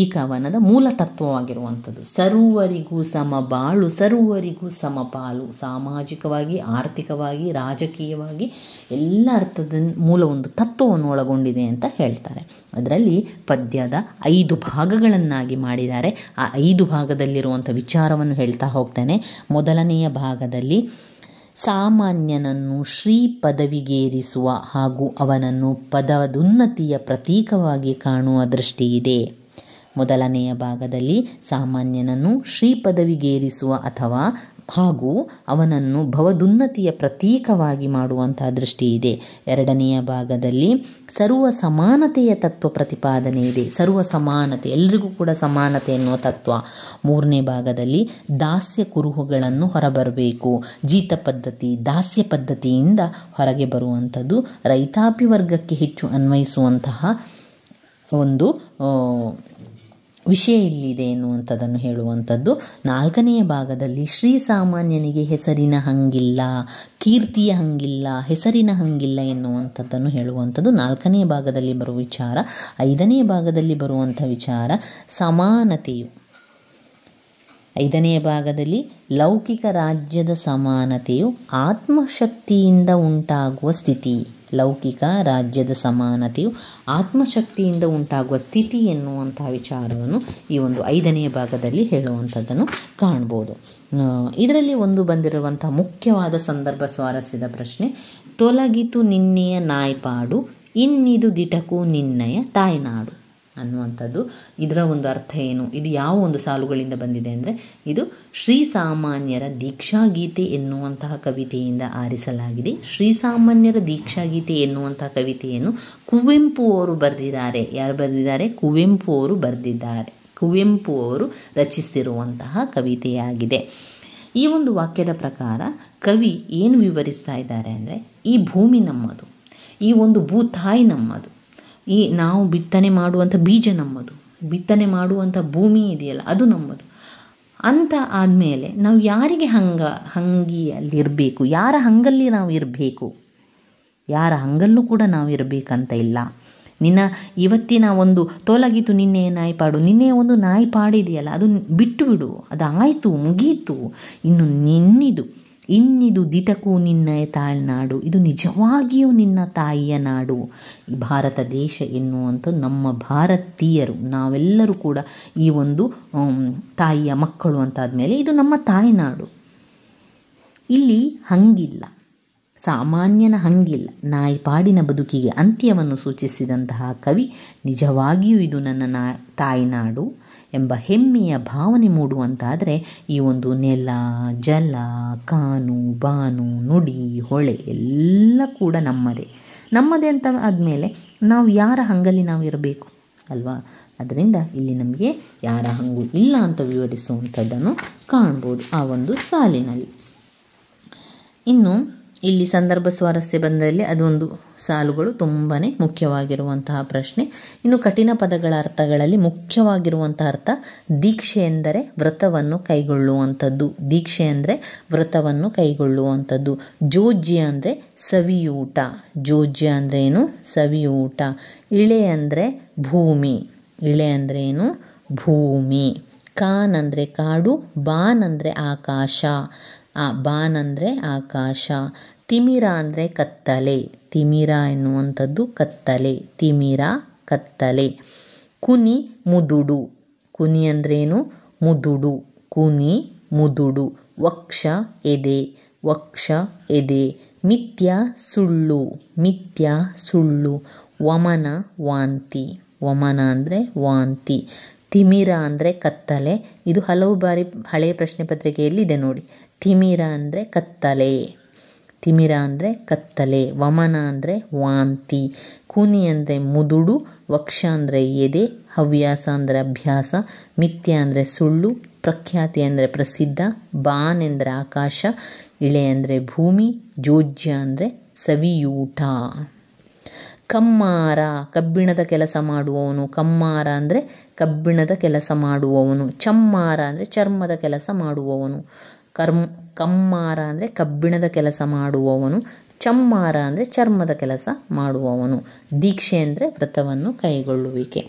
ಈ ಕವನದ ಮೂಲ ತತ್ವವಾಗಿರುವಂಥದ್ದು. ಸರ್ವರಿಗೂ ಸಮಬಾಳು, ಸರ್ವರಿಗೂ ಸಮಪಾಲು, ಸಾಮಾಜಿಕವಾಗಿ, ಆರ್ಥಿಕವಾಗಿ, ರಾಜಕೀಯವಾಗಿ ಎಲ್ಲ ಅರ್ಥದ ಮೂಲ ಒಂದು ತತ್ವವನ್ನು ಒಳಗೊಂಡಿದೆ ಅಂತ ಹೇಳ್ತಾರೆ. ಅದರಲ್ಲಿ ಪದ್ಯದ 5 ಭಾಗಗಳನ್ನಾಗಿ ಮಾಡಿದ್ದಾರೆ. ಆ 5 ಭಾಗದಲ್ಲಿರುವಂಥ ವಿಚಾರವನ್ನು ಹೇಳ್ತಾ ಹೋಗ್ತೇನೆ. ಮೊದಲನೆಯ ಭಾಗದಲ್ಲಿ ಸಾಮಾನ್ಯನನ್ನು ಶ್ರೀ ಪದವಿಗೇರಿಸುವ ಹಾಗೂ ಅವನನ್ನು ಪದದುನ್ನತಿಯ ಪ್ರತೀಕವಾಗಿ ಕಾಣುವ ದೃಷ್ಟಿಯಿದೆ. ಮೊದಲನೆಯ ಭಾಗದಲ್ಲಿ ಸಾಮಾನ್ಯನನ್ನು ಶ್ರೀ ಪದವಿಗೇರಿಸುವ ಅಥವಾ ಹಾಗೂ ಅವನನ್ನು ಭವದುನ್ನತಿಯ ಪ್ರತೀಕವಾಗಿ ಮಾಡುವಂತಹ ದೃಷ್ಟಿ ಇದೆ. ಎರಡನೆಯ ಭಾಗದಲ್ಲಿ ಸರ್ವ ಸಮಾನತೆಯ ತತ್ವ ಪ್ರತಿಪಾದನೆ ಇದೆ. ಸರ್ವ ಸಮಾನತೆ, ಎಲ್ರಿಗೂ ಕೂಡ ಸಮಾನತೆ ಎನ್ನುವ ತತ್ವ. ಮೂರನೇ ಭಾಗದಲ್ಲಿ ದಾಸ್ಯ ಕುರುಹುಗಳನ್ನು ಹೊರಬರಬೇಕು, ಜೀತ ಪದ್ಧತಿ, ದಾಸ್ಯ ಪದ್ಧತಿಯಿಂದ ಹೊರಗೆ ಬರುವಂಥದ್ದು, ರೈತಾಪಿ ವರ್ಗಕ್ಕೆ ಹೆಚ್ಚು ಅನ್ವಯಿಸುವಂತಹ ಒಂದು ವಿಷಯ ಇಲ್ಲಿದೆ ಎನ್ನುವಂಥದ್ದನ್ನು ಹೇಳುವಂಥದ್ದು. ನಾಲ್ಕನೆಯ ಭಾಗದಲ್ಲಿ ಶ್ರೀಸಾಮಾನ್ಯನಿಗೆ ಹೆಸರಿನ ಹಂಗಿಲ್ಲ, ಕೀರ್ತಿಯ ಹಂಗಿಲ್ಲ, ಹೆಸರಿನ ಹಂಗಿಲ್ಲ ಎನ್ನುವಂಥದ್ದನ್ನು ಹೇಳುವಂಥದ್ದು ನಾಲ್ಕನೆಯ ಭಾಗದಲ್ಲಿ ಬರುವ ವಿಚಾರ. ಐದನೆಯ ಭಾಗದಲ್ಲಿ ಬರುವಂಥ ವಿಚಾರ ಸಮಾನತೆಯು. ಐದನೆಯ ಭಾಗದಲ್ಲಿ ಲೌಕಿಕ ರಾಜ್ಯದ ಸಮಾನತೆಯು ಆತ್ಮಶಕ್ತಿಯಿಂದ ಉಂಟಾಗುವ ಸ್ಥಿತಿ. ಲೌಕಿಕ ರಾಜ್ಯದ ಸಮಾನತೆಯು ಆತ್ಮಶಕ್ತಿಯಿಂದ ಉಂಟಾಗುವ ಸ್ಥಿತಿ ಎನ್ನುವಂತಹ ವಿಚಾರವನ್ನು ಈ ಒಂದು ಐದನೆಯ ಭಾಗದಲ್ಲಿ ಹೇಳುವಂಥದ್ದನ್ನು ಕಾಣ್ಬೋದು. ಇದರಲ್ಲಿ ಒಂದು ಬಂದಿರುವಂಥ ಮುಖ್ಯವಾದ ಸಂದರ್ಭ ಸ್ವಾರಸ್ಯದ ಪ್ರಶ್ನೆ, ತೊಲಗಿತು ನಿನ್ನೆಯ ನಾಯ್ಪಾಡು, ಇನ್ನಿದು ದಿಟಕು ನಿನ್ನಯ ತಾಯ್ನಾಡು ಅನ್ನುವಂಥದ್ದು. ಇದರ ಒಂದು ಅರ್ಥ ಏನು, ಇದು ಯಾವ ಒಂದು ಸಾಲುಗಳಿಂದ ಬಂದಿದೆ ಅಂದರೆ, ಇದು ಶ್ರೀಸಾಮಾನ್ಯರ ದೀಕ್ಷಾಗೀತೆ ಎನ್ನುವಂತಹ ಕವಿತೆಯಿಂದ ಆರಿಸಲಾಗಿದೆ. ಶ್ರೀಸಾಮಾನ್ಯರ ದೀಕ್ಷಾಗೀತೆ ಎನ್ನುವಂತಹ ಕವಿತೆಯನ್ನು ಕುವೆಂಪು ಅವರು ಬರೆದಿದ್ದಾರೆ. ಯಾರು ಬರೆದಿದ್ದಾರೆ? ಕುವೆಂಪು ಅವರು ಬರೆದಿದ್ದಾರೆ. ಕುವೆಂಪು ಅವರು ರಚಿಸಿರುವಂತಹ ಕವಿತೆಯಾಗಿದೆ. ಈ ಒಂದು ವಾಕ್ಯದ ಪ್ರಕಾರ ಕವಿ ಏನು ವಿವರಿಸ್ತಾ ಇದ್ದಾರೆ ಅಂದರೆ, ಈ ಭೂಮಿ ನಮ್ಮದು, ಈ ಒಂದು ಭೂತಾಯಿ ನಮ್ಮದು, ಈ ನಾವು ಬಿತ್ತನೆ ಮಾಡುವಂಥ ಬೀಜ ನಮ್ಮದು, ಬಿತ್ತನೆ ಮಾಡುವಂಥ ಭೂಮಿ ಇದೆಯಲ್ಲ ಅದು ನಮ್ಮದು ಅಂತ ಆದಮೇಲೆ ನಾವು ಯಾರಿಗೆ ಹಂಗಿಯಲ್ಲಿರಬೇಕು, ಯಾರ ಹಂಗಲ್ಲಿ ನಾವು ಇರಬೇಕು, ಯಾರ ಹಂಗಲ್ಲೂ ಕೂಡ ನಾವು ಇರಬೇಕಂತ ಇಲ್ಲ. ಇವತ್ತಿನ ಒಂದು ತೊಲಗಿತು ನಿನ್ನೆಯ ನಾಯಿಪಾಡು, ನಿನ್ನೆಯ ಒಂದು ನಾಯಿಪಾಡಿದೆಯಲ್ಲ ಅದು ಬಿಟ್ಟು ಬಿಡು, ಅದು ಆಯಿತು, ಮುಗೀತು. ಇನ್ನು ಇನ್ನಿದು ದಿಟಕು ನಿನ್ನಯ ತಾಯ್ನಾಡು, ಇದು ನಿಜವಾಗಿಯೂ ನಿನ್ನ ತಾಯಿಯ ನಾಡು. ಈ ಭಾರತ ದೇಶ ಎನ್ನುವಂಥ ನಮ್ಮ ಭಾರತೀಯರು ನಾವೆಲ್ಲರೂ ಕೂಡ ಈ ಒಂದು ತಾಯಿಯ ಮಕ್ಕಳು ಅಂತಾದಮೇಲೆ ಇದು ನಮ್ಮ ತಾಯ್ನಾಡು. ಇಲ್ಲಿ ಹಂಗಿಲ್ಲ, ಸಾಮಾನ್ಯನ ಹಂಗಿಲ್ಲ, ನಾಯಿಪಾಡಿನ ಬದುಕಿಗೆ ಅಂತ್ಯವನ್ನು ಸೂಚಿಸಿದಂತಹ ಕವಿ ನಿಜವಾಗಿಯೂ ಇದು ನನ್ನ ತಾಯ್ನಾಡು ಎಂಬ ಹೆಮ್ಮೆಯ ಭಾವನೆ ಮೂಡುವಂತಾದರೆ ಈ ಒಂದು ನೆಲ, ಜಲ, ಕಾನು, ಬಾನು, ನುಡಿ, ಹೊಳೆ ಎಲ್ಲ ಕೂಡ ನಮ್ಮದೇ ಅಂತ ಆದಮೇಲೆ ನಾವು ಯಾರ ಹಂಗಲ್ಲಿ ನಾವು ಇರಬೇಕು ಅಲ್ವಾ? ಅದರಿಂದ ಇಲ್ಲಿ ನಮಗೆ ಯಾರ ಹಂಗೂ ಇಲ್ಲ ಅಂತ ವಿವರಿಸುವಂಥದ್ದನ್ನು ಕಾಣ್ಬೋದು ಆ ಒಂದು ಸಾಲಿನಲ್ಲಿ. ಇನ್ನು ಇಲ್ಲಿ ಸಂದರ್ಭ ಸ್ವಾರಸ್ಯ ಬಂದಲ್ಲಿ ಅದೊಂದು ಸಾಲುಗಳು ತುಂಬಾ ಮುಖ್ಯವಾಗಿರುವಂತಹ ಪ್ರಶ್ನೆ. ಇನ್ನು ಕಠಿಣ ಪದಗಳ ಅರ್ಥಗಳಲ್ಲಿ ಮುಖ್ಯವಾಗಿರುವಂತಹ ಅರ್ಥ, ದೀಕ್ಷೆ ಎಂದರೆ ವ್ರತವನ್ನು ಕೈಗೊಳ್ಳುವಂಥದ್ದು. ದೀಕ್ಷೆ ಅಂದರೆ ವ್ರತವನ್ನು ಕೈಗೊಳ್ಳುವಂಥದ್ದು. ಜೋಜ್ಯ ಅಂದರೆ ಸವಿಯೂಟ. ಜೋಜ್ಯ ಅಂದರೆ ಏನು? ಸವಿಯೂಟ. ಇಳೆ ಅಂದರೆ ಭೂಮಿ. ಇಳೆ ಅಂದರೆ ಏನು? ಭೂಮಿ. ಕಾನ್ ಅಂದರೆ ಕಾಡು. ಬಾನ್ ಅಂದರೆ ಆಕಾಶ. ಬಾನ್ ಅಂದರೆ ಆಕಾಶ. ತಿಮಿರ ಅಂದರೆ ಕತ್ತಲೆ. ತಿಮಿರ ಎನ್ನುವಂಥದ್ದು ಕತ್ತಲೆ. ತಿಮಿರ, ಕತ್ತಲೆ. ಕುನಿ ಮುದುಡು, ಕುನಿ ಅಂದ್ರೇನು? ಮುದುಡು, ಕುನಿ ಮುದುಡು. ವಕ್ಷ ಎದೆ, ವಕ್ಷ ಎದೆ. ಮಿಥ್ಯ ಸುಳ್ಳು, ಮಿಥ್ಯ ಸುಳ್ಳು. ವಮನ ವಾಂತಿ, ವಮನ ಅಂದರೆ ವಾಂತಿ. ತಿಮಿರ ಅಂದರೆ ಕತ್ತಲೆ. ಇದು ಹಲವು ಬಾರಿ ಹಳೆಯ ಪ್ರಶ್ನೆ ಪತ್ರಿಕೆಯಲ್ಲಿ ಇದೆ ನೋಡಿ. ತಿಮಿರ ಅಂದರೆ ಕತ್ತಲೆ, ತಿಮಿರ ಅಂದರೆ ಕತ್ತಲೆ. ವಮನ ಅಂದರೆ ವಾಂತಿ. ಕುನಿ ಅಂದರೆ ಮುದುಡು, ವಕ್ಷ ಅಂದರೆ ಎದೆ, ಹವ್ಯಾಸ ಅಂದರೆ ಅಭ್ಯಾಸ, ಮಿಥ್ಯ ಅಂದರೆ ಸುಳ್ಳು, ಪ್ರಖ್ಯಾತಿ ಅಂದರೆ ಪ್ರಸಿದ್ಧ, ಬಾನ್ ಎಂದರೆ ಆಕಾಶ, ಇಳೆ ಅಂದರೆ ಭೂಮಿ, ಜೋಜ್ಯ ಅಂದರೆ ಸವಿಯೂಟ. ಕಮ್ಮಾರ, ಕಬ್ಬಿಣದ ಕೆಲಸ ಮಾಡುವವನು. ಕಮ್ಮಾರ ಅಂದರೆ ಕಬ್ಬಿಣದ ಕೆಲಸ ಮಾಡುವವನು. ಚಮ್ಮಾರ ಅಂದರೆ ಚರ್ಮದ ಕೆಲಸ ಮಾಡುವವನು. ಕಮ್ಮಾರ ಅಂದರೆ ಕಬ್ಬಿಣದ ಕೆಲಸ ಮಾಡುವವನು. ಚಮ್ಮಾರ ಅಂದರೆ ಚರ್ಮದ ಕೆಲಸ ಮಾಡುವವನು. ದೀಕ್ಷೆ ಅಂದರೆ ವ್ರತವನ್ನು ಕೈಗೊಳ್ಳುವಿಕೆ.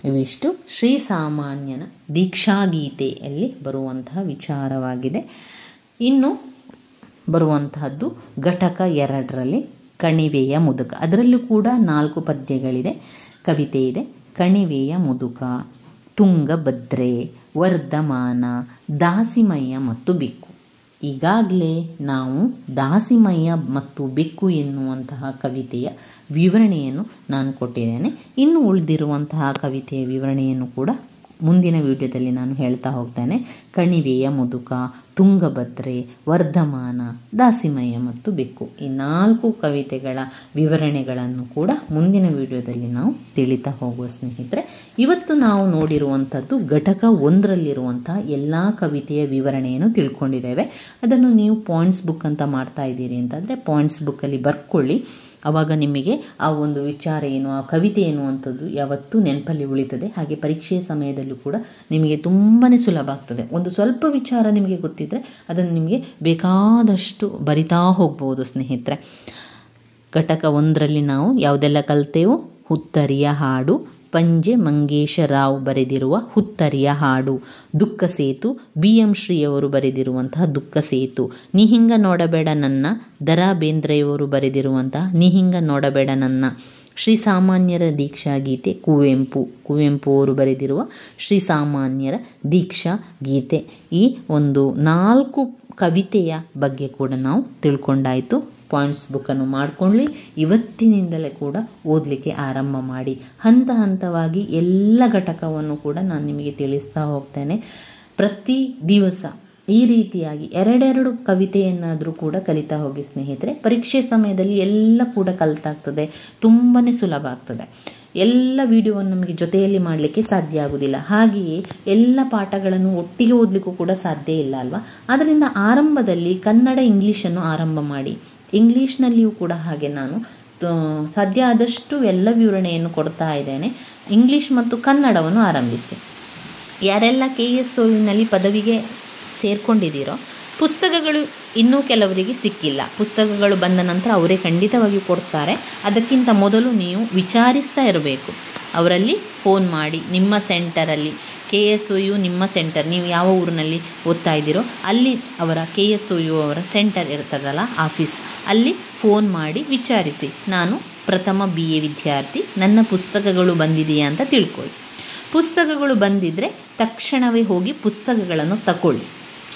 ಇವಿಷ್ಟು ಶ್ರೀಸಾಮಾನ್ಯನ ದೀಕ್ಷಾಗೀತೆಯಲ್ಲಿ ಬರುವಂತಹ ವಿಚಾರವಾಗಿದೆ. ಇನ್ನು ಬರುವಂತಹದ್ದು ಘಟಕ 2ರಲ್ಲಿ ಕಣಿವೆಯ ಮುದುಕ. ಅದರಲ್ಲೂ ಕೂಡ 4 ಪದ್ಯಗಳಿದೆ, ಕವಿತೆ ಇದೆ. ಕಣಿವೆಯ ಮುದುಕ, ತುಂಗಭದ್ರೆ, ವರ್ಧಮಾನ, ದಾಸಿಮಯ್ಯ ಮತ್ತು ಬೆಕ್ಕು. ಈಗಾಗಲೇ ನಾವು ದಾಸಿಮಯ್ಯ ಮತ್ತು ಬೆಕ್ಕು ಎನ್ನುವಂತಹ ಕವಿತೆಯ ವಿವರಣೆಯನ್ನು ನಾನು ಕೊಟ್ಟಿದ್ದೇನೆ. ಇನ್ನು ಉಳಿದಿರುವಂತಹ ಕವಿತೆಯ ವಿವರಣೆಯನ್ನು ಕೂಡ ಮುಂದಿನ ವಿಡಿಯೋದಲ್ಲಿ ನಾನು ಹೇಳ್ತಾ ಹೋಗ್ತೇನೆ. ಕಣಿವೆಯ ಮುದುಕ, ತುಂಗಭದ್ರೆ, ವರ್ಧಮಾನ, ದಾಸಿಮಯ್ಯ ಮತ್ತು ಬೆಕ್ಕು, ಈ 4 ಕವಿತೆಗಳ ವಿವರಣೆಗಳನ್ನು ಕೂಡ ಮುಂದಿನ ವಿಡಿಯೋದಲ್ಲಿ ನಾವು ತಿಳಿತಾ ಹೋಗುವ ಸ್ನೇಹಿತರೆ. ಇವತ್ತು ನಾವು ನೋಡಿರುವಂಥದ್ದು ಘಟಕ 1ರಲ್ಲಿರುವಂತಹ ಎಲ್ಲ ಕವಿತೆಯ ವಿವರಣೆಯನ್ನು ತಿಳ್ಕೊಂಡಿದ್ದೇವೆ. ಅದನ್ನು ನೀವು ಪಾಯಿಂಟ್ಸ್ ಬುಕ್ ಅಂತ ಮಾಡ್ತಾ ಇದ್ದೀರಿ ಅಂತಂದರೆ ಪಾಯಿಂಟ್ಸ್ ಬುಕ್ಕಲ್ಲಿ ಬರ್ಕೊಳ್ಳಿ. ಆವಾಗ ನಿಮಗೆ ಆ ಒಂದು ವಿಚಾರ ಏನು, ಆ ಕವಿತೆ ಎನ್ನುವಂಥದ್ದು ಯಾವತ್ತೂ ನೆನಪಲ್ಲಿ ಉಳಿತದೆ. ಹಾಗೆ ಪರೀಕ್ಷೆಯ ಸಮಯದಲ್ಲೂ ಕೂಡ ನಿಮಗೆ ತುಂಬಾ ಸುಲಭ ಆಗ್ತದೆ. ಒಂದು ಸ್ವಲ್ಪ ವಿಚಾರ ನಿಮಗೆ ಗೊತ್ತಿದ್ದರೆ ಅದನ್ನು ನಿಮಗೆ ಬೇಕಾದಷ್ಟು ಬರಿತಾ ಹೋಗ್ಬೋದು ಸ್ನೇಹಿತರೆ. ಘಟಕ 1ರಲ್ಲಿ ನಾವು ಯಾವುದೆಲ್ಲ ಕಲಿತೆವು? ಹುತ್ತರಿಯ ಹಾಡು, ಪಂಜೆ ಮಂಗೇಶ ರಾವ್ ಬರೆದಿರುವ ಹುತ್ತರಿಯ ಹಾಡು. ದುಃಖ ಸೇತು, BM ಶ್ರೀಯವರು ಬರೆದಿರುವಂತಹ ದುಃಖ ಸೇತು. ನಿಹಿಂಗ ನೋಡಬೇಡ ನನ್ನ, ದ.ರಾ ಬೇಂದ್ರೆಯವರು ಬರೆದಿರುವಂತಹ ನಿಹಿಂಗ ನೋಡಬೇಡ ನನ್ನ. ಶ್ರೀಸಾಮಾನ್ಯರ ದೀಕ್ಷಾ ಗೀತೆ ಕುವೆಂಪು, ಕುವೆಂಪು ಅವರು ಬರೆದಿರುವ ಶ್ರೀಸಾಮಾನ್ಯರ ದೀಕ್ಷಾ ಗೀತೆ. ಈ ಒಂದು 4 ಕವಿತೆಯ ಬಗ್ಗೆ ಕೂಡ ನಾವು ತಿಳ್ಕೊಂಡಾಯಿತು. ಪಾಯಿಂಟ್ಸ್ ಬುಕ್ಕನ್ನು ಮಾಡಿಕೊಳ್ಳಿ. ಇವತ್ತಿನಿಂದಲೇ ಕೂಡ ಓದಲಿಕ್ಕೆ ಆರಂಭ ಮಾಡಿ. ಹಂತ ಹಂತವಾಗಿ ಎಲ್ಲ ಘಟಕವನ್ನು ಕೂಡ ನಾನು ನಿಮಗೆ ತಿಳಿಸ್ತಾ ಹೋಗ್ತೇನೆ. ಪ್ರತಿ ದಿವಸ ಈ ರೀತಿಯಾಗಿ 2 ಕವಿತೆಯನ್ನಾದರೂ ಕೂಡ ಕಲಿತಾ ಹೋಗಿ ಸ್ನೇಹಿತರೆ. ಪರೀಕ್ಷೆ ಸಮಯದಲ್ಲಿ ಎಲ್ಲ ಕೂಡ ಕಲಿತಾಗ್ತದೆ, ತುಂಬಾ ಸುಲಭ ಆಗ್ತದೆ. ಎಲ್ಲ ವಿಡಿಯೋವನ್ನು ನಮಗೆ ಜೊತೆಯಲ್ಲಿ ಮಾಡಲಿಕ್ಕೆ ಸಾಧ್ಯ ಆಗುವುದಿಲ್ಲ. ಹಾಗೆಯೇ ಎಲ್ಲ ಪಾಠಗಳನ್ನು ಒಟ್ಟಿಗೆ ಓದಲಿಕ್ಕೂ ಕೂಡ ಸಾಧ್ಯ ಇಲ್ಲ ಅಲ್ವಾ. ಆದ್ದರಿಂದ ಆರಂಭದಲ್ಲಿ ಕನ್ನಡ ಇಂಗ್ಲೀಷನ್ನು ಆರಂಭ ಮಾಡಿ. ಇಂಗ್ಲೀಷ್ನಲ್ಲಿಯೂ ಕೂಡ ಹಾಗೆ ನಾನು ಸಾಧ್ಯ ಆದಷ್ಟು ಎಲ್ಲ ವಿವರಣೆಯನ್ನು ಕೊಡ್ತಾ ಇದ್ದೇನೆ. ಇಂಗ್ಲೀಷ್ ಮತ್ತು ಕನ್ನಡವನ್ನು ಆರಂಭಿಸಿ. ಯಾರೆಲ್ಲ KSOUನಲ್ಲಿ ಪದವಿಗೆ ಸೇರ್ಕೊಂಡಿದ್ದೀರೋ ಪುಸ್ತಕಗಳು ಇನ್ನೂ ಕೆಲವರಿಗೆ ಸಿಕ್ಕಿಲ್ಲ. ಪುಸ್ತಕಗಳು ಬಂದ ನಂತರ ಅವರೇ ಖಂಡಿತವಾಗಿ ಕೊಡ್ತಾರೆ. ಅದಕ್ಕಿಂತ ಮೊದಲು ನೀವು ವಿಚಾರಿಸ್ತಾ ಇರಬೇಕು. ಅವರಲ್ಲಿ ಫೋನ್ ಮಾಡಿ, ನಿಮ್ಮ ಸೆಂಟರಲ್ಲಿ KSOU ನಿಮ್ಮ ಸೆಂಟರ್, ನೀವು ಯಾವ ಊರಿನಲ್ಲಿ ಓದ್ತಾ ಇದ್ದೀರೋ ಅಲ್ಲಿ ಅವರ KSOU ಅವರ ಸೆಂಟರ್ ಇರ್ತದಲ್ಲ, ಆಫೀಸ್, ಅಲ್ಲಿ ಫೋನ್ ಮಾಡಿ ವಿಚಾರಿಸಿ. ನಾನು ಪ್ರಥಮ BA ವಿದ್ಯಾರ್ಥಿ, ನನ್ನ ಪುಸ್ತಕಗಳು ಬಂದಿದೆಯಾ ಅಂತ ತಿಳ್ಕೊಳ್ಳಿ. ಪುಸ್ತಕಗಳು ಬಂದಿದ್ದರೆ ತಕ್ಷಣವೇ ಹೋಗಿ ಪುಸ್ತಕಗಳನ್ನು ತಗೊಳ್ಳಿ.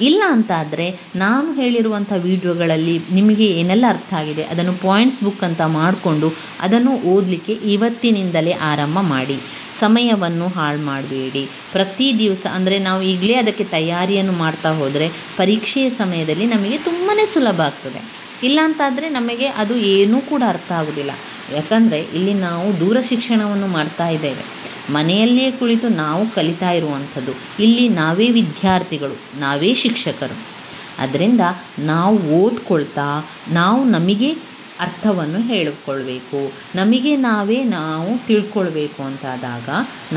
ಇಲ್ಲ ಅಂತಾದರೆ ನಾನು ಹೇಳಿರುವಂಥ ವಿಡಿಯೋಗಳಲ್ಲಿ ನಿಮಗೆ ಏನೆಲ್ಲ ಅರ್ಥ ಆಗಿದೆ ಅದನ್ನು ಪಾಯಿಂಟ್ಸ್ ಬುಕ್ ಅಂತ ಮಾಡಿಕೊಂಡು ಅದನ್ನು ಓದಲಿಕ್ಕೆ ಇವತ್ತಿನಿಂದಲೇ ಆರಂಭ ಮಾಡಿ. ಸಮಯವನ್ನು ಹಾಳು ಮಾಡಬೇಡಿ. ಪ್ರತಿ ದಿವಸ ಅಂದರೆ ನಾವು ಈಗಲೇ ಅದಕ್ಕೆ ತಯಾರಿಯನ್ನು ಮಾಡ್ತಾ ಹೋದರೆ ಪರೀಕ್ಷೆಯ ಸಮಯದಲ್ಲಿ ನಮಗೆ ತುಂಬಾ ಸುಲಭ ಆಗ್ತದೆ. ಇಲ್ಲ ಅಂತಾದರೆ ನಮಗೆ ಅದು ಏನೂ ಕೂಡ ಅರ್ಥ ಆಗೋದಿಲ್ಲ. ಯಾಕಂದರೆ ಇಲ್ಲಿ ನಾವು ದೂರ ಶಿಕ್ಷಣವನ್ನು ಮಾಡ್ತಾ ಇದ್ದೇವೆ. ಮನೆಯಲ್ಲಿಯೇ ಕುಳಿತು ನಾವು ಕಲಿತಾ ಇರುವಂಥದ್ದು. ಇಲ್ಲಿ ನಾವೇ ವಿದ್ಯಾರ್ಥಿಗಳು, ನಾವೇ ಶಿಕ್ಷಕರು. ಅದರಿಂದ ನಾವು ಓದ್ಕೊಳ್ತಾ ನಾವು ನಮಗೆ ಅರ್ಥವನ್ನು ಹೇಳಿಕೊಳ್ಬೇಕು, ನಮಗೆ ನಾವು ತಿಳ್ಕೊಳ್ಬೇಕು ಅಂತಾದಾಗ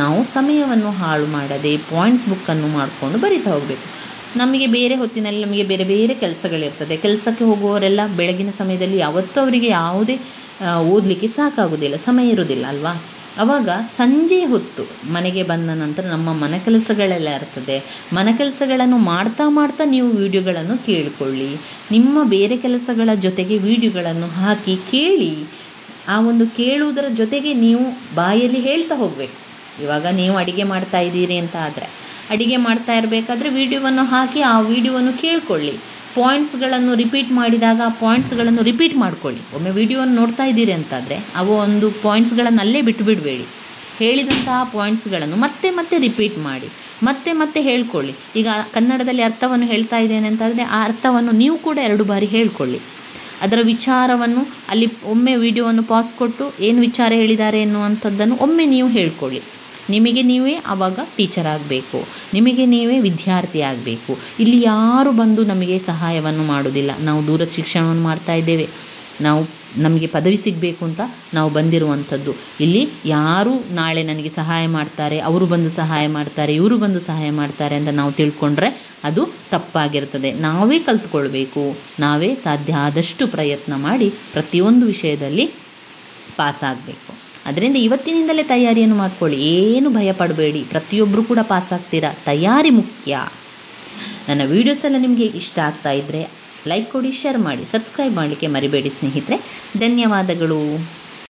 ನಾವು ಸಮಯವನ್ನು ಹಾಳು ಮಾಡದೆ ಪಾಯಿಂಟ್ಸ್ ಬುಕ್ಕನ್ನು ಮಾಡಿಕೊಂಡು ಬರಿತಾ ಹೋಗಬೇಕು. ನಮಗೆ ಬೇರೆ ಹೊತ್ತಿನಲ್ಲಿ ನಮಗೆ ಬೇರೆ ಬೇರೆ ಕೆಲಸಗಳಿರ್ತದೆ. ಕೆಲಸಕ್ಕೆ ಹೋಗುವವರೆಲ್ಲ ಬೆಳಗಿನ ಸಮಯದಲ್ಲಿ ಯಾವತ್ತೂ ಅವರಿಗೆ ಯಾವುದೇ ಓದಲಿಕ್ಕೆ ಸಾಕಾಗೋದಿಲ್ಲ, ಸಮಯ ಇರೋದಿಲ್ಲ ಅಲ್ವಾ. ಆವಾಗ ಸಂಜೆ ಹೊತ್ತು ಮನೆಗೆ ಬಂದ ನಂತರ ನಮ್ಮ ಮನೆ ಕೆಲಸಗಳೆಲ್ಲ ಇರ್ತದೆ. ಮನೆ ಕೆಲಸಗಳನ್ನು ಮಾಡ್ತಾ ಮಾಡ್ತಾ ನೀವು ವಿಡಿಯೋಗಳನ್ನು ಕೇಳಿಕೊಳ್ಳಿ. ನಿಮ್ಮ ಬೇರೆ ಕೆಲಸಗಳ ಜೊತೆಗೆ ವಿಡಿಯೋಗಳನ್ನು ಹಾಕಿ ಕೇಳಿ. ಆ ಒಂದು ಕೇಳುವುದರ ಜೊತೆಗೆ ನೀವು ಬಾಯಲ್ಲಿ ಹೇಳ್ತಾ ಹೋಗಬೇಕು. ಇವಾಗ ನೀವು ಅಡಿಗೆ ಮಾಡ್ತಾ ಇದ್ದೀರಿ ಅಂತ ಆದರೆ ಅಡಿಗೆ ಮಾಡ್ತಾ ಇರಬೇಕಾದ್ರೆ ವಿಡಿಯೋವನ್ನು ಹಾಕಿ ಆ ವಿಡಿಯೋವನ್ನು ಕೇಳ್ಕೊಳ್ಳಿ. ಪಾಯಿಂಟ್ಸ್ಗಳನ್ನು ರಿಪೀಟ್ ಮಾಡಿದಾಗ ಆ ಪಾಯಿಂಟ್ಸ್ಗಳನ್ನು ರಿಪೀಟ್ ಮಾಡ್ಕೊಳ್ಳಿ. ಒಮ್ಮೆ ವಿಡಿಯೋವನ್ನು ನೋಡ್ತಾ ಇದ್ದೀರಿ ಅಂತಾದರೆ ಅವು ಒಂದು ಪಾಯಿಂಟ್ಸ್ಗಳನ್ನು ಅಲ್ಲೇ ಬಿಟ್ಟು ಬಿಡಬೇಡಿ. ಹೇಳಿದಂತಹ ಪಾಯಿಂಟ್ಸ್ಗಳನ್ನು ಮತ್ತೆ ಮತ್ತೆ ರಿಪೀಟ್ ಮಾಡಿ, ಮತ್ತೆ ಮತ್ತೆ ಹೇಳ್ಕೊಳ್ಳಿ. ಈಗ ಕನ್ನಡದಲ್ಲಿ ಅರ್ಥವನ್ನು ಹೇಳ್ತಾ ಇದ್ದೇನೆ ಅಂತಾದರೆ ಆ ಅರ್ಥವನ್ನು ನೀವು ಕೂಡ 2 ಬಾರಿ ಹೇಳ್ಕೊಳ್ಳಿ. ಅದರ ವಿಚಾರವನ್ನು ಅಲ್ಲಿ ಒಮ್ಮೆ ವಿಡಿಯೋವನ್ನು ಪಾಸ್ ಕೊಟ್ಟು ಏನು ವಿಚಾರ ಹೇಳಿದ್ದಾರೆ ಎನ್ನುವಂಥದ್ದನ್ನು ಒಮ್ಮೆ ನೀವು ಹೇಳ್ಕೊಳ್ಳಿ. ನಿಮಗೆ ನೀವೇ ಆವಾಗ ಟೀಚರ್ ಆಗಬೇಕು, ನಿಮಗೆ ನೀವೇ ವಿದ್ಯಾರ್ಥಿ ಆಗಬೇಕು. ಇಲ್ಲಿ ಯಾರು ಬಂದು ನಮಗೆ ಸಹಾಯವನ್ನು ಮಾಡೋದಿಲ್ಲ. ನಾವು ದೂರ ಶಿಕ್ಷಣವನ್ನು ಮಾಡ್ತಾ ಇದ್ದೇವೆ, ನಮಗೆ ಪದವಿ ಸಿಗಬೇಕು ಅಂತ ನಾವು ಬಂದಿರುವಂಥದ್ದು. ಇಲ್ಲಿ ಯಾರು ನಾಳೆ ನನಗೆ ಸಹಾಯ ಮಾಡ್ತಾರೆ, ಅವರು ಬಂದು ಸಹಾಯ ಮಾಡ್ತಾರೆ, ಇವರು ಬಂದು ಸಹಾಯ ಮಾಡ್ತಾರೆ ಅಂತ ನಾವು ತಿಳ್ಕೊಂಡ್ರೆ ಅದು ತಪ್ಪಾಗಿರ್ತದೆ. ನಾವೇ ಕಲ್ತ್ಕೊಳ್ಬೇಕು, ನಾವೇ ಸಾಧ್ಯ ಆದಷ್ಟು ಪ್ರಯತ್ನ ಮಾಡಿ ಪ್ರತಿಯೊಂದು ವಿಷಯದಲ್ಲಿ ಪಾಸಾಗಬೇಕು. ಅದರಿಂದ ಇವತ್ತಿನಿಂದಲೇ ತಯಾರಿಯನ್ನು ಮಾಡ್ಕೊಳ್ಳಿ, ಏನು ಭಯ ಪಡಬೇಡಿ. ಪ್ರತಿಯೊಬ್ಬರು ಕೂಡ ಪಾಸಾಗ್ತೀರಾ, ತಯಾರಿ ಮುಖ್ಯ. ನನ್ನ ವೀಡಿಯೋಸ್ ಎಲ್ಲ ನಿಮಗೆ ಇಷ್ಟ ಆಗ್ತಾ ಇದ್ದರೆ ಲೈಕ್ ಕೊಡಿ, ಶೇರ್ ಮಾಡಿ, ಸಬ್ಸ್ಕ್ರೈಬ್ ಮಾಡಲಿಕ್ಕೆ ಮರಿಬೇಡಿ ಸ್ನೇಹಿತರೆ. ಧನ್ಯವಾದಗಳು.